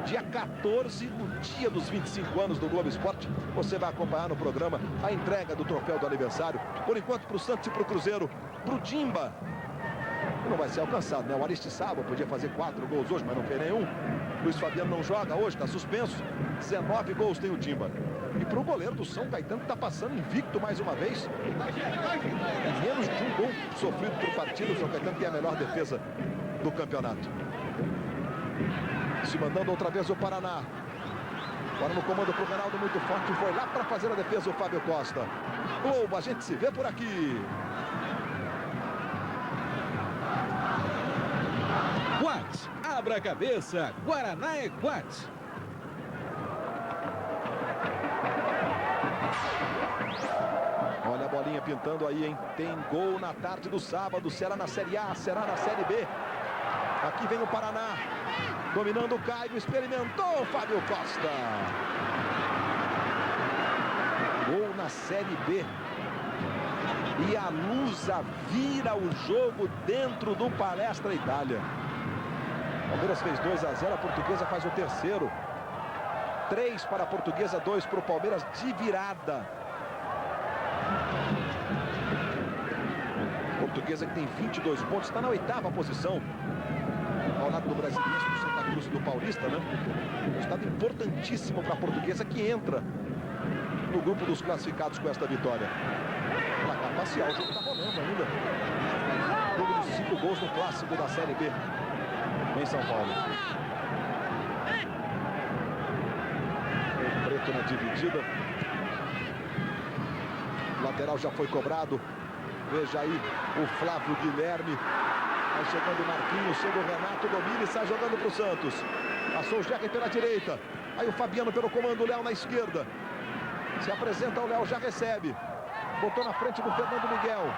[SPEAKER 1] dia 14, no dia dos 25 anos do Globo Esporte, você vai acompanhar no programa a entrega do troféu do aniversário. Por enquanto, para o Santos e para o Cruzeiro, para o Dimba, não vai ser alcançado, né? O Aristizábal podia fazer 4 gols hoje, mas não fez nenhum. Luiz Fabiano não joga hoje, está suspenso. 19 gols tem o Dimba. E para o goleiro do São Caetano, que está passando invicto mais uma vez. Menos de um gol sofrido por partida. O São Caetano tem a melhor defesa do campeonato. Se mandando outra vez o Paraná. Agora no comando para o Reinaldo, muito forte. Foi lá para fazer a defesa o Fábio Costa. Globo, a gente se vê por aqui.
[SPEAKER 9] Quat, abra a cabeça, Guaraná é Quat.
[SPEAKER 1] Olha a bolinha pintando aí, hein? Tem gol na tarde do sábado. Será na Série A, será na Série B. Aqui vem o Paraná. Dominando o Caio, experimentou o Fábio Costa. Gol na Série B. E a Lusa vira o jogo dentro do Palestra Itália. Palmeiras fez 2 a 0, a Portuguesa faz o terceiro. 3 para a Portuguesa, 2 para o Palmeiras de virada. Portuguesa que tem 22 pontos, está na 8ª posição. Ao lado do Brasiliense, do Santa Cruz e do Paulista, né? Resultado importantíssimo para a Portuguesa, que entra no grupo dos classificados com esta vitória. Placar parcial, o jogo está rolando ainda. Jogo de 5 gols no clássico da Série B em São Paulo. O Preto na dividida. O lateral já foi cobrado. Veja aí o Flávio Guilherme. Vai chegando o Marquinhos, chega o Renato, domina e sai jogando para o Santos. Passou o Jerry pela direita. Aí o Fabiano pelo comando, o Léo na esquerda. Se apresenta o Léo, já recebe. Botou na frente do Fernando Miguel.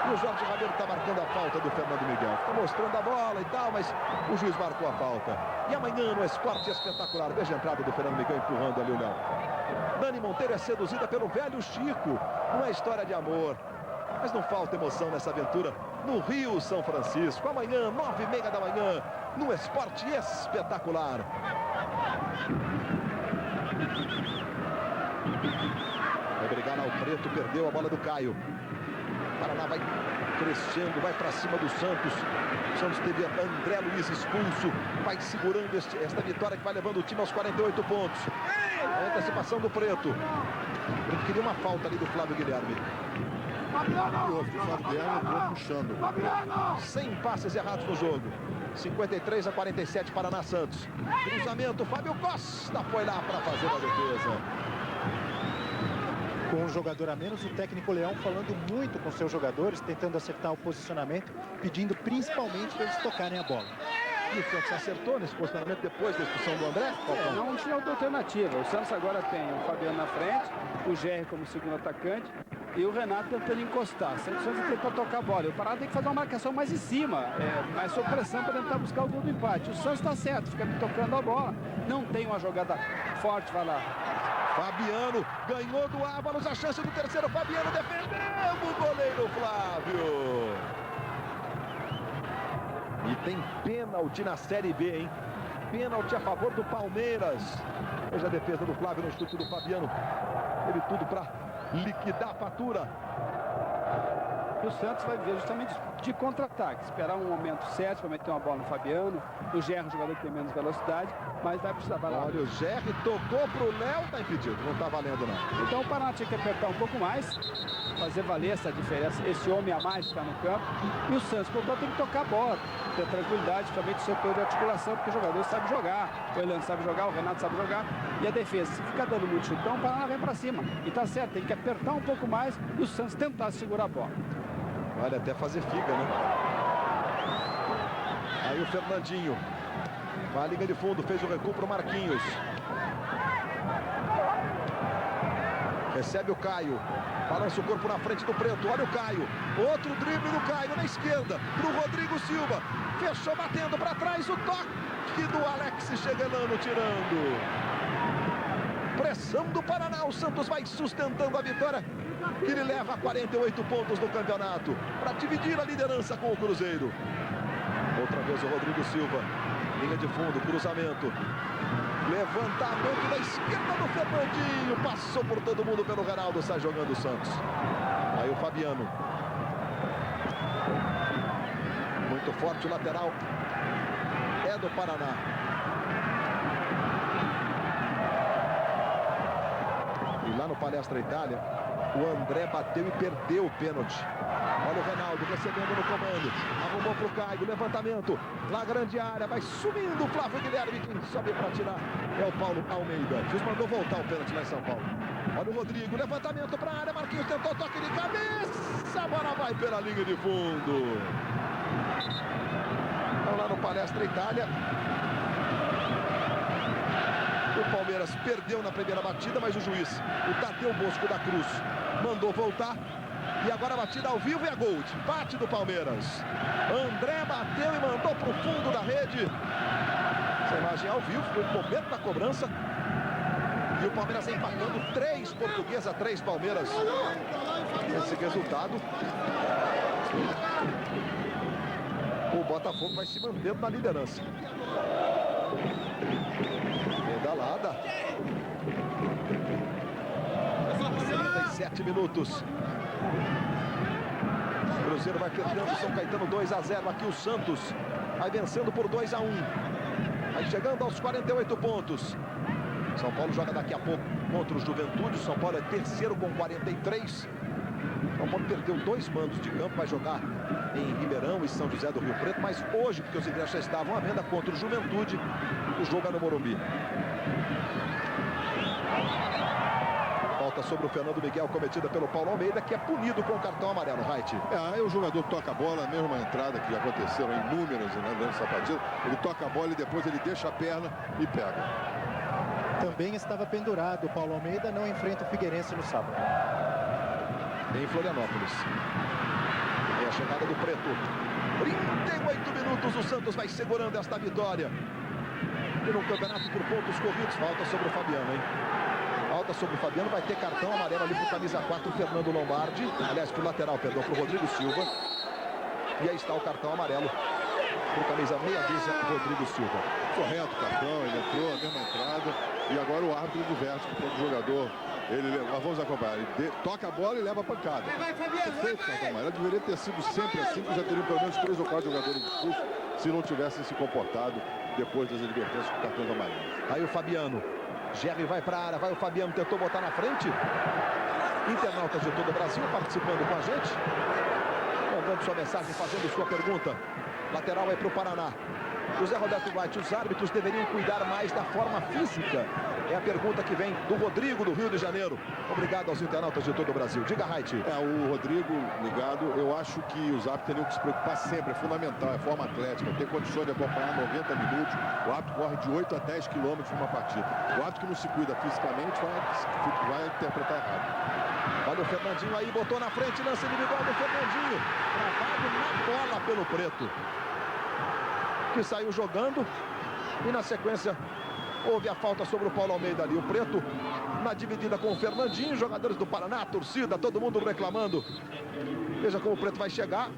[SPEAKER 1] E o Jorge Rabelo está marcando a falta do Fernando Miguel. Está mostrando a bola e tal, mas o juiz marcou a falta. E amanhã no Esporte Espetacular, veja a entrada do Fernando Miguel empurrando ali o Léo. Dani Monteiro é seduzida pelo velho Chico. Não é história de amor, mas não falta emoção nessa aventura no Rio São Francisco. Amanhã, 9h30 da manhã, no Esporte Espetacular. Vai brigar lá o Preto, perdeu a bola do Caio. Paraná vai crescendo, vai para cima do Santos. O Santos teve André Luiz expulso, vai segurando esta vitória que vai levando o time aos 48 pontos. A antecipação do Preto. Ele queria uma falta ali do Flávio Guilherme.
[SPEAKER 7] O Flávio Guilherme entrou puxando.
[SPEAKER 1] Sem passes errados no jogo. 53-47, Paraná Santos. Cruzamento, Fábio Costa foi lá para fazer a defesa.
[SPEAKER 4] Com um jogador a menos, o técnico Leão falando muito com seus jogadores, tentando acertar o posicionamento, pedindo principalmente para eles tocarem a bola.
[SPEAKER 1] E o Santos acertou nesse posicionamento depois da expulsão do André?
[SPEAKER 6] Não tinha outra alternativa. O Santos agora tem o Fabiano na frente, o Gerry como segundo atacante e o Renato tentando encostar. O Santos tentou tocar a bola. E o Pará tem que fazer uma marcação mais em cima, mais sob pressão para tentar buscar o gol do empate. O Santos está certo, fica tocando a bola. Não tem uma jogada forte, vai lá.
[SPEAKER 1] Fabiano ganhou do Ávalos, a chance do terceiro. Fabiano defendeu o goleiro Flávio. E tem pênalti na Série B, hein? Pênalti a favor do Palmeiras. Veja a defesa do Flávio no chute do Fabiano. Ele tudo para liquidar a fatura.
[SPEAKER 6] E o Santos vai ver justamente de contra-ataque. Esperar um momento certo para meter uma bola no Fabiano. O Gerry, um jogador que tem menos velocidade, mas vai precisar lá.
[SPEAKER 1] Olha, o Gerry tocou pro Léo, tá impedido. Não tá valendo, não.
[SPEAKER 6] Então o Paraná tinha que apertar um pouco mais, fazer valer essa diferença, esse homem a mais que está no campo. E o Santos, portanto, tem que tocar a bola, ter tranquilidade, principalmente o setor de articulação, porque o jogador sabe jogar. O Eliano sabe jogar, o Renato sabe jogar. E a defesa, se ficar dando muito chutão, o Paraná vem para cima. E tá certo, tem que apertar um pouco mais e o Santos tentar segurar a bola.
[SPEAKER 1] Vale até fazer figa, né? Aí o Fernandinho. Vai à linha de fundo, fez o recuo pro Marquinhos. Recebe o Caio. Balança o corpo na frente do Preto. Olha o Caio. Outro drible do Caio na esquerda. Pro Rodrigo Silva. Fechou batendo para trás o toque do Alex Cheguelano tirando. Pressão do Paraná. O Santos vai sustentando a vitória, que ele leva a 48 pontos no campeonato, para dividir a liderança com o Cruzeiro. Outra vez o Rodrigo Silva. Linha de fundo, cruzamento. Levantamento da esquerda do Fernandinho. Passou por todo mundo pelo Reinaldo. Sai jogando o Santos. Aí o Fabiano. Muito forte o lateral. É do Paraná. E lá no Palestra Itália, o André bateu e perdeu o pênalti. Olha o Reinaldo recebendo no comando. Arrumou pro Caio, levantamento. Lá grande área, vai subindo o Flávio Guilherme. Quem sobe para tirar é o Paulo Almeida. O juiz mandou voltar o pênalti lá em São Paulo. Olha o Rodrigo, levantamento para a área. Marquinhos tentou toque de cabeça. A bola vai pela linha de fundo. Então lá no Palestra Itália, o Palmeiras perdeu na primeira batida, mas o juiz, o Tadeu Bosco da Cruz, mandou voltar. E agora a batida ao vivo e a gol. Empate do Palmeiras. André bateu e mandou para o fundo da rede. Essa imagem ao vivo, foi o momento da cobrança. E o Palmeiras empatando 3 Portuguesa, 3 Palmeiras. Esse resultado, o Botafogo vai se mantendo na liderança. Pedalada. 37 minutos. O Cruzeiro vai perdendo, São Caetano 2-0. Aqui o Santos vai vencendo por 2-1. Vai chegando aos 48 pontos. São Paulo joga daqui a pouco contra o Juventude. São Paulo é terceiro com 43. São Paulo perdeu 2 mandos de campo. Vai jogar em Ribeirão e São José do Rio Preto. Mas hoje, porque os ingressos já estavam à venda, contra o Juventude, o jogo é no Morumbi. Falta sobre o Fernando Miguel, cometida pelo Paulo Almeida, que é punido com o cartão amarelo. Right.
[SPEAKER 7] Aí o jogador toca a bola, a mesma entrada que aconteceram inúmeras, né, durante essa partida. Ele toca a bola e depois ele deixa a perna e pega.
[SPEAKER 4] Também estava pendurado. O Paulo Almeida não enfrenta o Figueirense no sábado.
[SPEAKER 1] Em Florianópolis. É a chegada do Preto. 38 minutos, o Santos vai segurando esta vitória. E no campeonato por pontos corridos, falta sobre o Fabiano, hein? Falta sobre o Fabiano, vai ter cartão amarelo ali pro camisa 4, Fernando Lombardi. Aliás, pro lateral, perdão, pro Rodrigo Silva. E aí está o cartão amarelo pro camisa meia dúzia, Rodrigo Silva.
[SPEAKER 7] Correto, cartão, ele entrou, a mesma entrada. E agora o árbitro diverte que o jogador. Nós vamos acompanhar. Ele toca a bola e leva a pancada. Perfeito, cartão amarelo. Deveria ter sido sempre assim, que já teriam pelo menos 3 ou 4 jogadores expulsos se não tivessem se comportado depois das advertências com cartões amarelos.
[SPEAKER 1] Aí o Fabiano. Jerry vai para a área, vai o Fabiano, tentou botar na frente. Internautas de todo o Brasil participando com a gente. Mandando sua mensagem, fazendo sua pergunta. Lateral aí para o Paraná. José Roberto White, os árbitros deveriam cuidar mais da forma física. É a pergunta que vem do Rodrigo, do Rio de Janeiro. Obrigado aos internautas de todo o Brasil. Diga, White.
[SPEAKER 7] O Rodrigo ligado, eu acho que os árbitros teriam que se preocupar sempre. É fundamental, é forma atlética. Ter condições de acompanhar 90 minutos. O árbitro corre de 8 a 10 quilômetros numa partida. O árbitro que não se cuida fisicamente vai interpretar errado.
[SPEAKER 1] Olha o Fernandinho aí, botou na frente, lance individual do Fernandinho. Travado na bola pelo Preto, que saiu jogando. E na sequência houve a falta sobre o Paulo Almeida ali. O Preto na dividida com o Fernandinho. Jogadores do Paraná, a torcida, todo mundo reclamando. Veja como o Preto vai chegar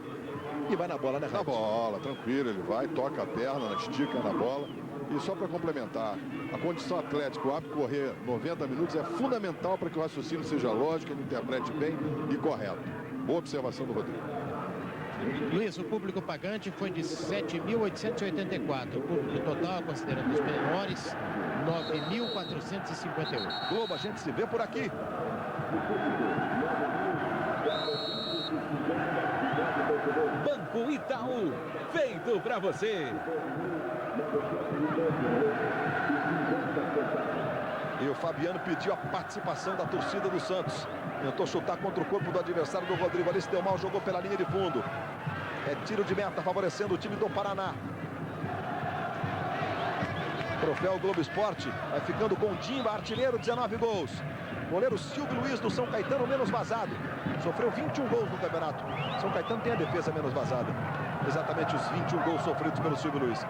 [SPEAKER 1] e vai na bola, né?
[SPEAKER 7] Na bola, tranquilo, ele vai, toca a perna, estica na bola. E só para complementar, a condição atlética, o árbitro correr 90 minutos é fundamental para que o raciocínio seja lógico, ele interprete bem e correto. Boa observação do Rodrigo.
[SPEAKER 2] Luiz, o público pagante foi de 7.884. O público total, considerando os menores, 9.458.
[SPEAKER 1] Globo, a gente se vê por aqui.
[SPEAKER 9] Banco Itaú, feito para você.
[SPEAKER 1] E o Fabiano pediu a participação da torcida do Santos. Tentou chutar contra o corpo do adversário do Rodrigo. Ali se deu mal, jogou pela linha de fundo. É tiro de meta favorecendo o time do Paraná. Troféu Globo Esporte. Vai ficando com Dimba, artilheiro, 19 gols. Goleiro Silvio Luiz do São Caetano, menos vazado. Sofreu 21 gols no campeonato. São Caetano tem a defesa menos vazada. Exatamente os 21 gols sofridos pelo Silvio Luiz.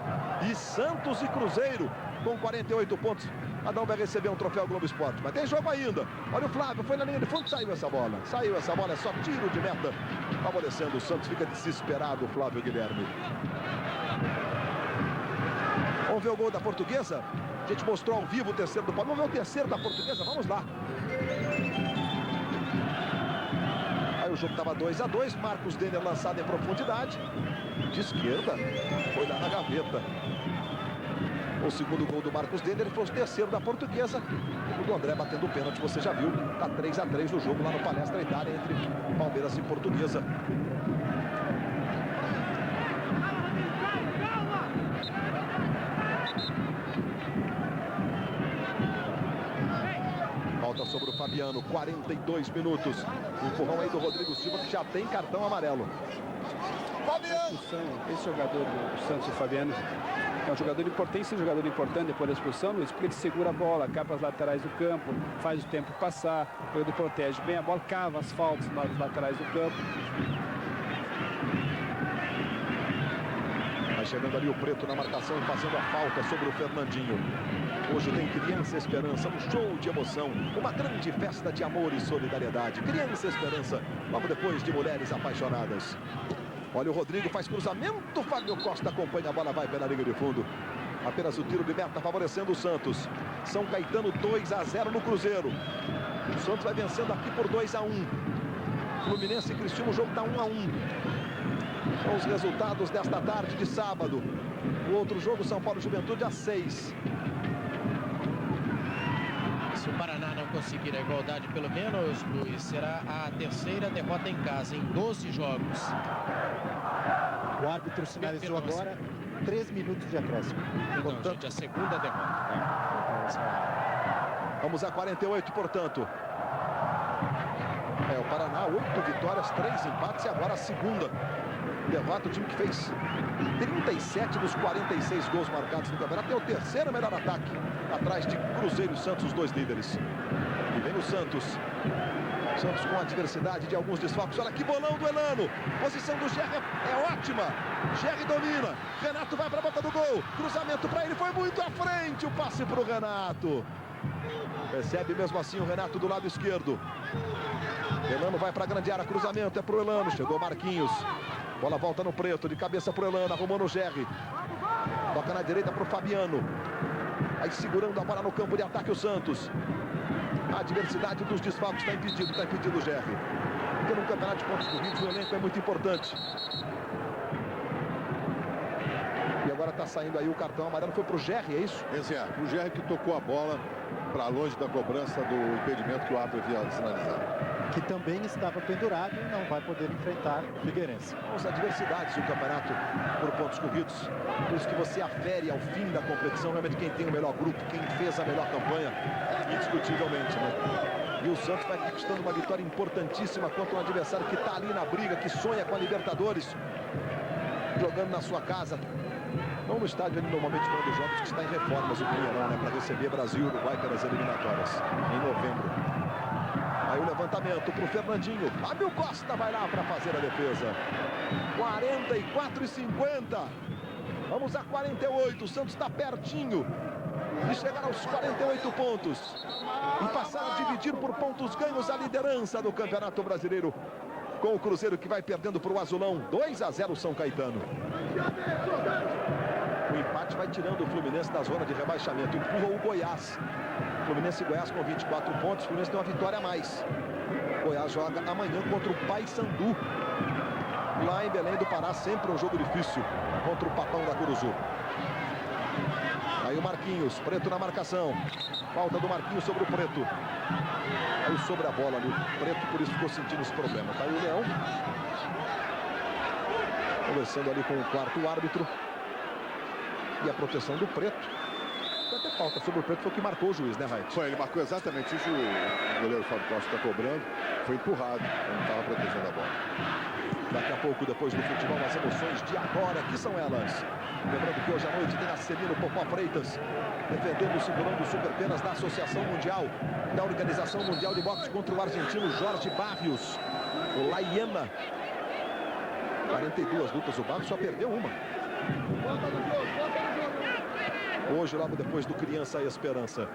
[SPEAKER 1] E Santos e Cruzeiro com 48 pontos. Cada um vai receber um troféu Globo Esporte. Mas tem jogo ainda. Olha o Flávio, foi na linha de fundo, saiu essa bola. Saiu essa bola, é só tiro de meta. Favorecendo o Santos, fica desesperado o Flávio Guilherme. Vamos ver o gol da Portuguesa? A gente mostrou ao vivo o terceiro do Palmeiras. Vamos ver o terceiro da Portuguesa? Vamos lá. Aí o jogo estava 2 a 2. Marcos Denner lançado em profundidade. De esquerda. Foi lá na gaveta. O segundo gol do Marcos Denner, ele foi o terceiro da Portuguesa. O do André batendo o pênalti, você já viu. Está 3 a 3 no jogo lá no Palestra Itália entre Palmeiras e Portuguesa. Falta sobre o Fabiano, 42 minutos. Empurrão aí do Rodrigo Silva, que já tem cartão amarelo.
[SPEAKER 6] Fabiano! Esse jogador do Santos, o Fabiano, é um jogador importante, esse jogador importante depois da expulsão, Luiz, porque ele segura a bola, cava as laterais do campo, faz o tempo passar, ele protege bem a bola, cava as faltas nas laterais do campo.
[SPEAKER 1] Vai chegando ali o Preto na marcação e fazendo a falta sobre o Fernandinho. Hoje tem Criança Esperança, um show de emoção, uma grande festa de amor e solidariedade. Criança Esperança, logo depois de Mulheres Apaixonadas. Olha o Rodrigo, faz cruzamento, Fábio Costa acompanha a bola, vai pela linha de fundo. Apenas o tiro de meta favorecendo o Santos. São Caetano 2 a 0 no Cruzeiro. O Santos vai vencendo aqui por 2 a 1. Fluminense e Criciúma, o jogo está 1 a 1. São os resultados desta tarde de sábado. O outro jogo, São Paulo Juventude, às 6.
[SPEAKER 2] Se o Paraná não conseguir a igualdade, pelo menos, Luiz, será a terceira derrota em casa, em 12 jogos.
[SPEAKER 4] O árbitro sinalizou agora 3 minutos de acréscimo.
[SPEAKER 2] Então, gente, a segunda derrota.
[SPEAKER 1] Vamos a 48, portanto. O Paraná, 8 vitórias, 3 empates e agora a segunda derrota. O time que fez 37 dos 46 gols marcados no campeonato. É o terceiro melhor ataque, atrás de Cruzeiro e Santos, os dois líderes. E vem o Santos. Santos com a adversidade de alguns desfalques. Olha que bolão do Elano. Posição do Gerry é ótima. Gerry domina. Renato vai para a boca do gol. Cruzamento para ele. Foi muito à frente. O passe para o Renato. Recebe mesmo assim o Renato do lado esquerdo. Elano vai para a grande área. Cruzamento é para o Elano. Chegou Marquinhos. Bola volta no Preto. De cabeça para o Elano. Arrumando o Gerry. Toca na direita para o Fabiano. Aí segurando a bola no campo de ataque o Santos. A adversidade dos desfalques está impedido o Gerry. Porque no campeonato de pontos corridos o elenco é muito importante. E agora está saindo aí o cartão amarelo. Foi para o Gerry, é isso?
[SPEAKER 7] O Gerry que tocou a bola para longe da cobrança do impedimento que o árbitro havia sinalizado.
[SPEAKER 4] Que também estava pendurado e não vai poder enfrentar o Figueirense.
[SPEAKER 1] As adversidades do campeonato por pontos corridos. Por isso que você afere ao fim da competição realmente quem tem o melhor grupo, quem fez a melhor campanha, indiscutivelmente, né? E o Santos vai conquistando uma vitória importantíssima contra um adversário que está ali na briga, que sonha com a Libertadores, jogando na sua casa. Não no estádio ali normalmente quando os jogos que está em reformas o Pinheirão, né? Para receber Brasil e Uruguai pelas eliminatórias em novembro. Aí o levantamento para o Fernandinho. Fábio Costa vai lá para fazer a defesa. 44,50. Vamos a 48. O Santos está pertinho de chegar aos 48 pontos. E passar a dividir por pontos ganhos a liderança do Campeonato Brasileiro. Com o Cruzeiro que vai perdendo para o Azulão. 2-0 São Caetano. O empate vai tirando o Fluminense da zona de rebaixamento. Empurra o Goiás. Fluminense e Goiás com 24 pontos. O Fluminense tem uma vitória a mais. Goiás joga amanhã contra o Paysandu. Lá em Belém do Pará, sempre um jogo difícil contra o Papão da Curuzu. Aí o Marquinhos, Preto na marcação. Falta do Marquinhos sobre o Preto. Aí sobre a bola ali, o Preto por isso ficou sentindo esse problema. Tá aí o Leão. Conversando ali com o quarto árbitro. E a proteção do Preto. Vai ter falta sobre o Preto, foi o que marcou o juiz, né, Raid?
[SPEAKER 7] Foi, ele marcou exatamente isso. O goleiro Fábio Costa está cobrando. Foi empurrado, não estava protegendo a bola.
[SPEAKER 1] Daqui a pouco, depois do futebol, as emoções de agora, que são elas. Lembrando que hoje à noite tem a Celino Popó Freitas, defendendo o cinturão dos superpenas da Associação Mundial, da Organização Mundial de Boxe contra o argentino Jorge Barrios. O Laiena. 42 lutas, o Barrios só perdeu uma. Hoje, logo depois do Criança e Esperança.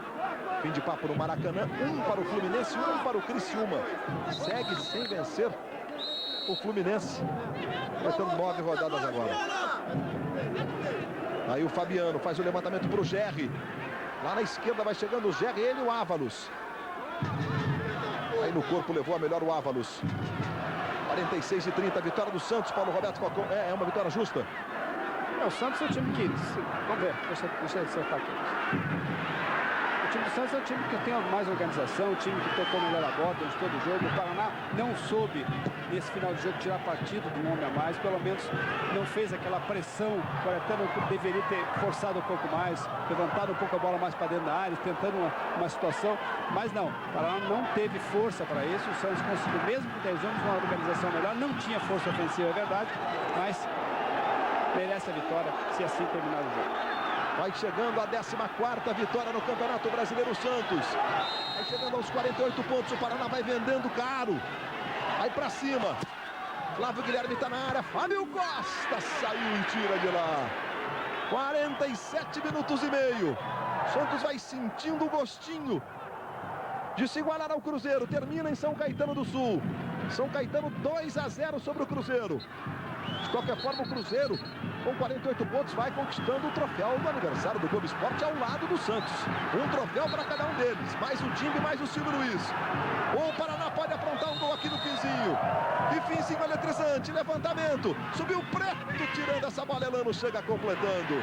[SPEAKER 1] Fim de papo no Maracanã. 1 para o Fluminense, 1 para o Criciúma. Segue sem vencer o Fluminense. Faltando 9 rodadas agora. Aí o Fabiano faz o levantamento para o Gerry. Lá na esquerda vai chegando o Gerry, ele e o Ávalos. Aí no corpo levou a melhor o Ávalos. 46-30, vitória do Santos. Paulo Roberto Falcão. É uma vitória justa.
[SPEAKER 6] O Santos é um time que... Vamos ver, deixa eu acertar aqui. O time do Santos é um time que tem mais organização, um time que tocou melhor a bola durante todo o jogo. O Paraná não soube, nesse final de jogo, tirar partido de um homem a mais. Pelo menos não fez aquela pressão. O Caetano deveria ter forçado um pouco mais, levantado um pouco a bola mais para dentro da área, tentando uma situação. Mas não, o Paraná não teve força para isso. O Santos conseguiu, mesmo com 10 homens, uma organização melhor. Não tinha força ofensiva, é verdade, mas... merece a vitória, se assim terminar o jogo.
[SPEAKER 1] Vai chegando a 14ª vitória no Campeonato Brasileiro Santos. Vai chegando aos 48 pontos, o Paraná vai vendendo caro. Vai pra cima. Flávio Guilherme tá na área, Fábio Costa saiu e tira de lá. 47 minutos e meio. Santos vai sentindo o gostinho de se igualar ao Cruzeiro. Termina em São Caetano do Sul. São Caetano 2-0 sobre o Cruzeiro. De qualquer forma, o Cruzeiro, com 48 pontos, vai conquistando o troféu do aniversário do Globo Esporte ao lado do Santos. Um troféu para cada um deles. Mais o time, mais o Silvio Luiz. O Paraná pode aprontar um gol aqui no finzinho. E finzinho eletrizante, levantamento. Subiu o Preto, tirando essa bola. Elano chega completando.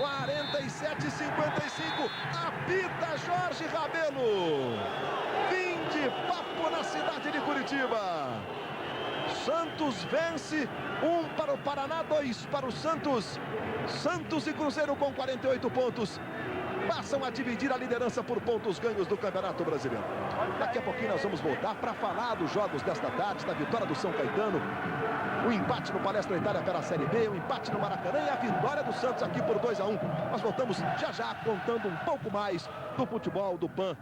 [SPEAKER 1] 47-55. Apita Jorge Rabelo. Fim de papo na cidade de Curitiba. Santos vence, 1 para o Paraná, 2 para o Santos. Santos e Cruzeiro com 48 pontos passam a dividir a liderança por pontos ganhos do Campeonato Brasileiro. Daqui a pouquinho nós vamos voltar para falar dos jogos desta tarde, da vitória do São Caetano, o empate no Palestra Itália pela Série B, o empate no Maracanã e a vitória do Santos aqui por 2-1. Nós voltamos já já contando um pouco mais do futebol do PAN.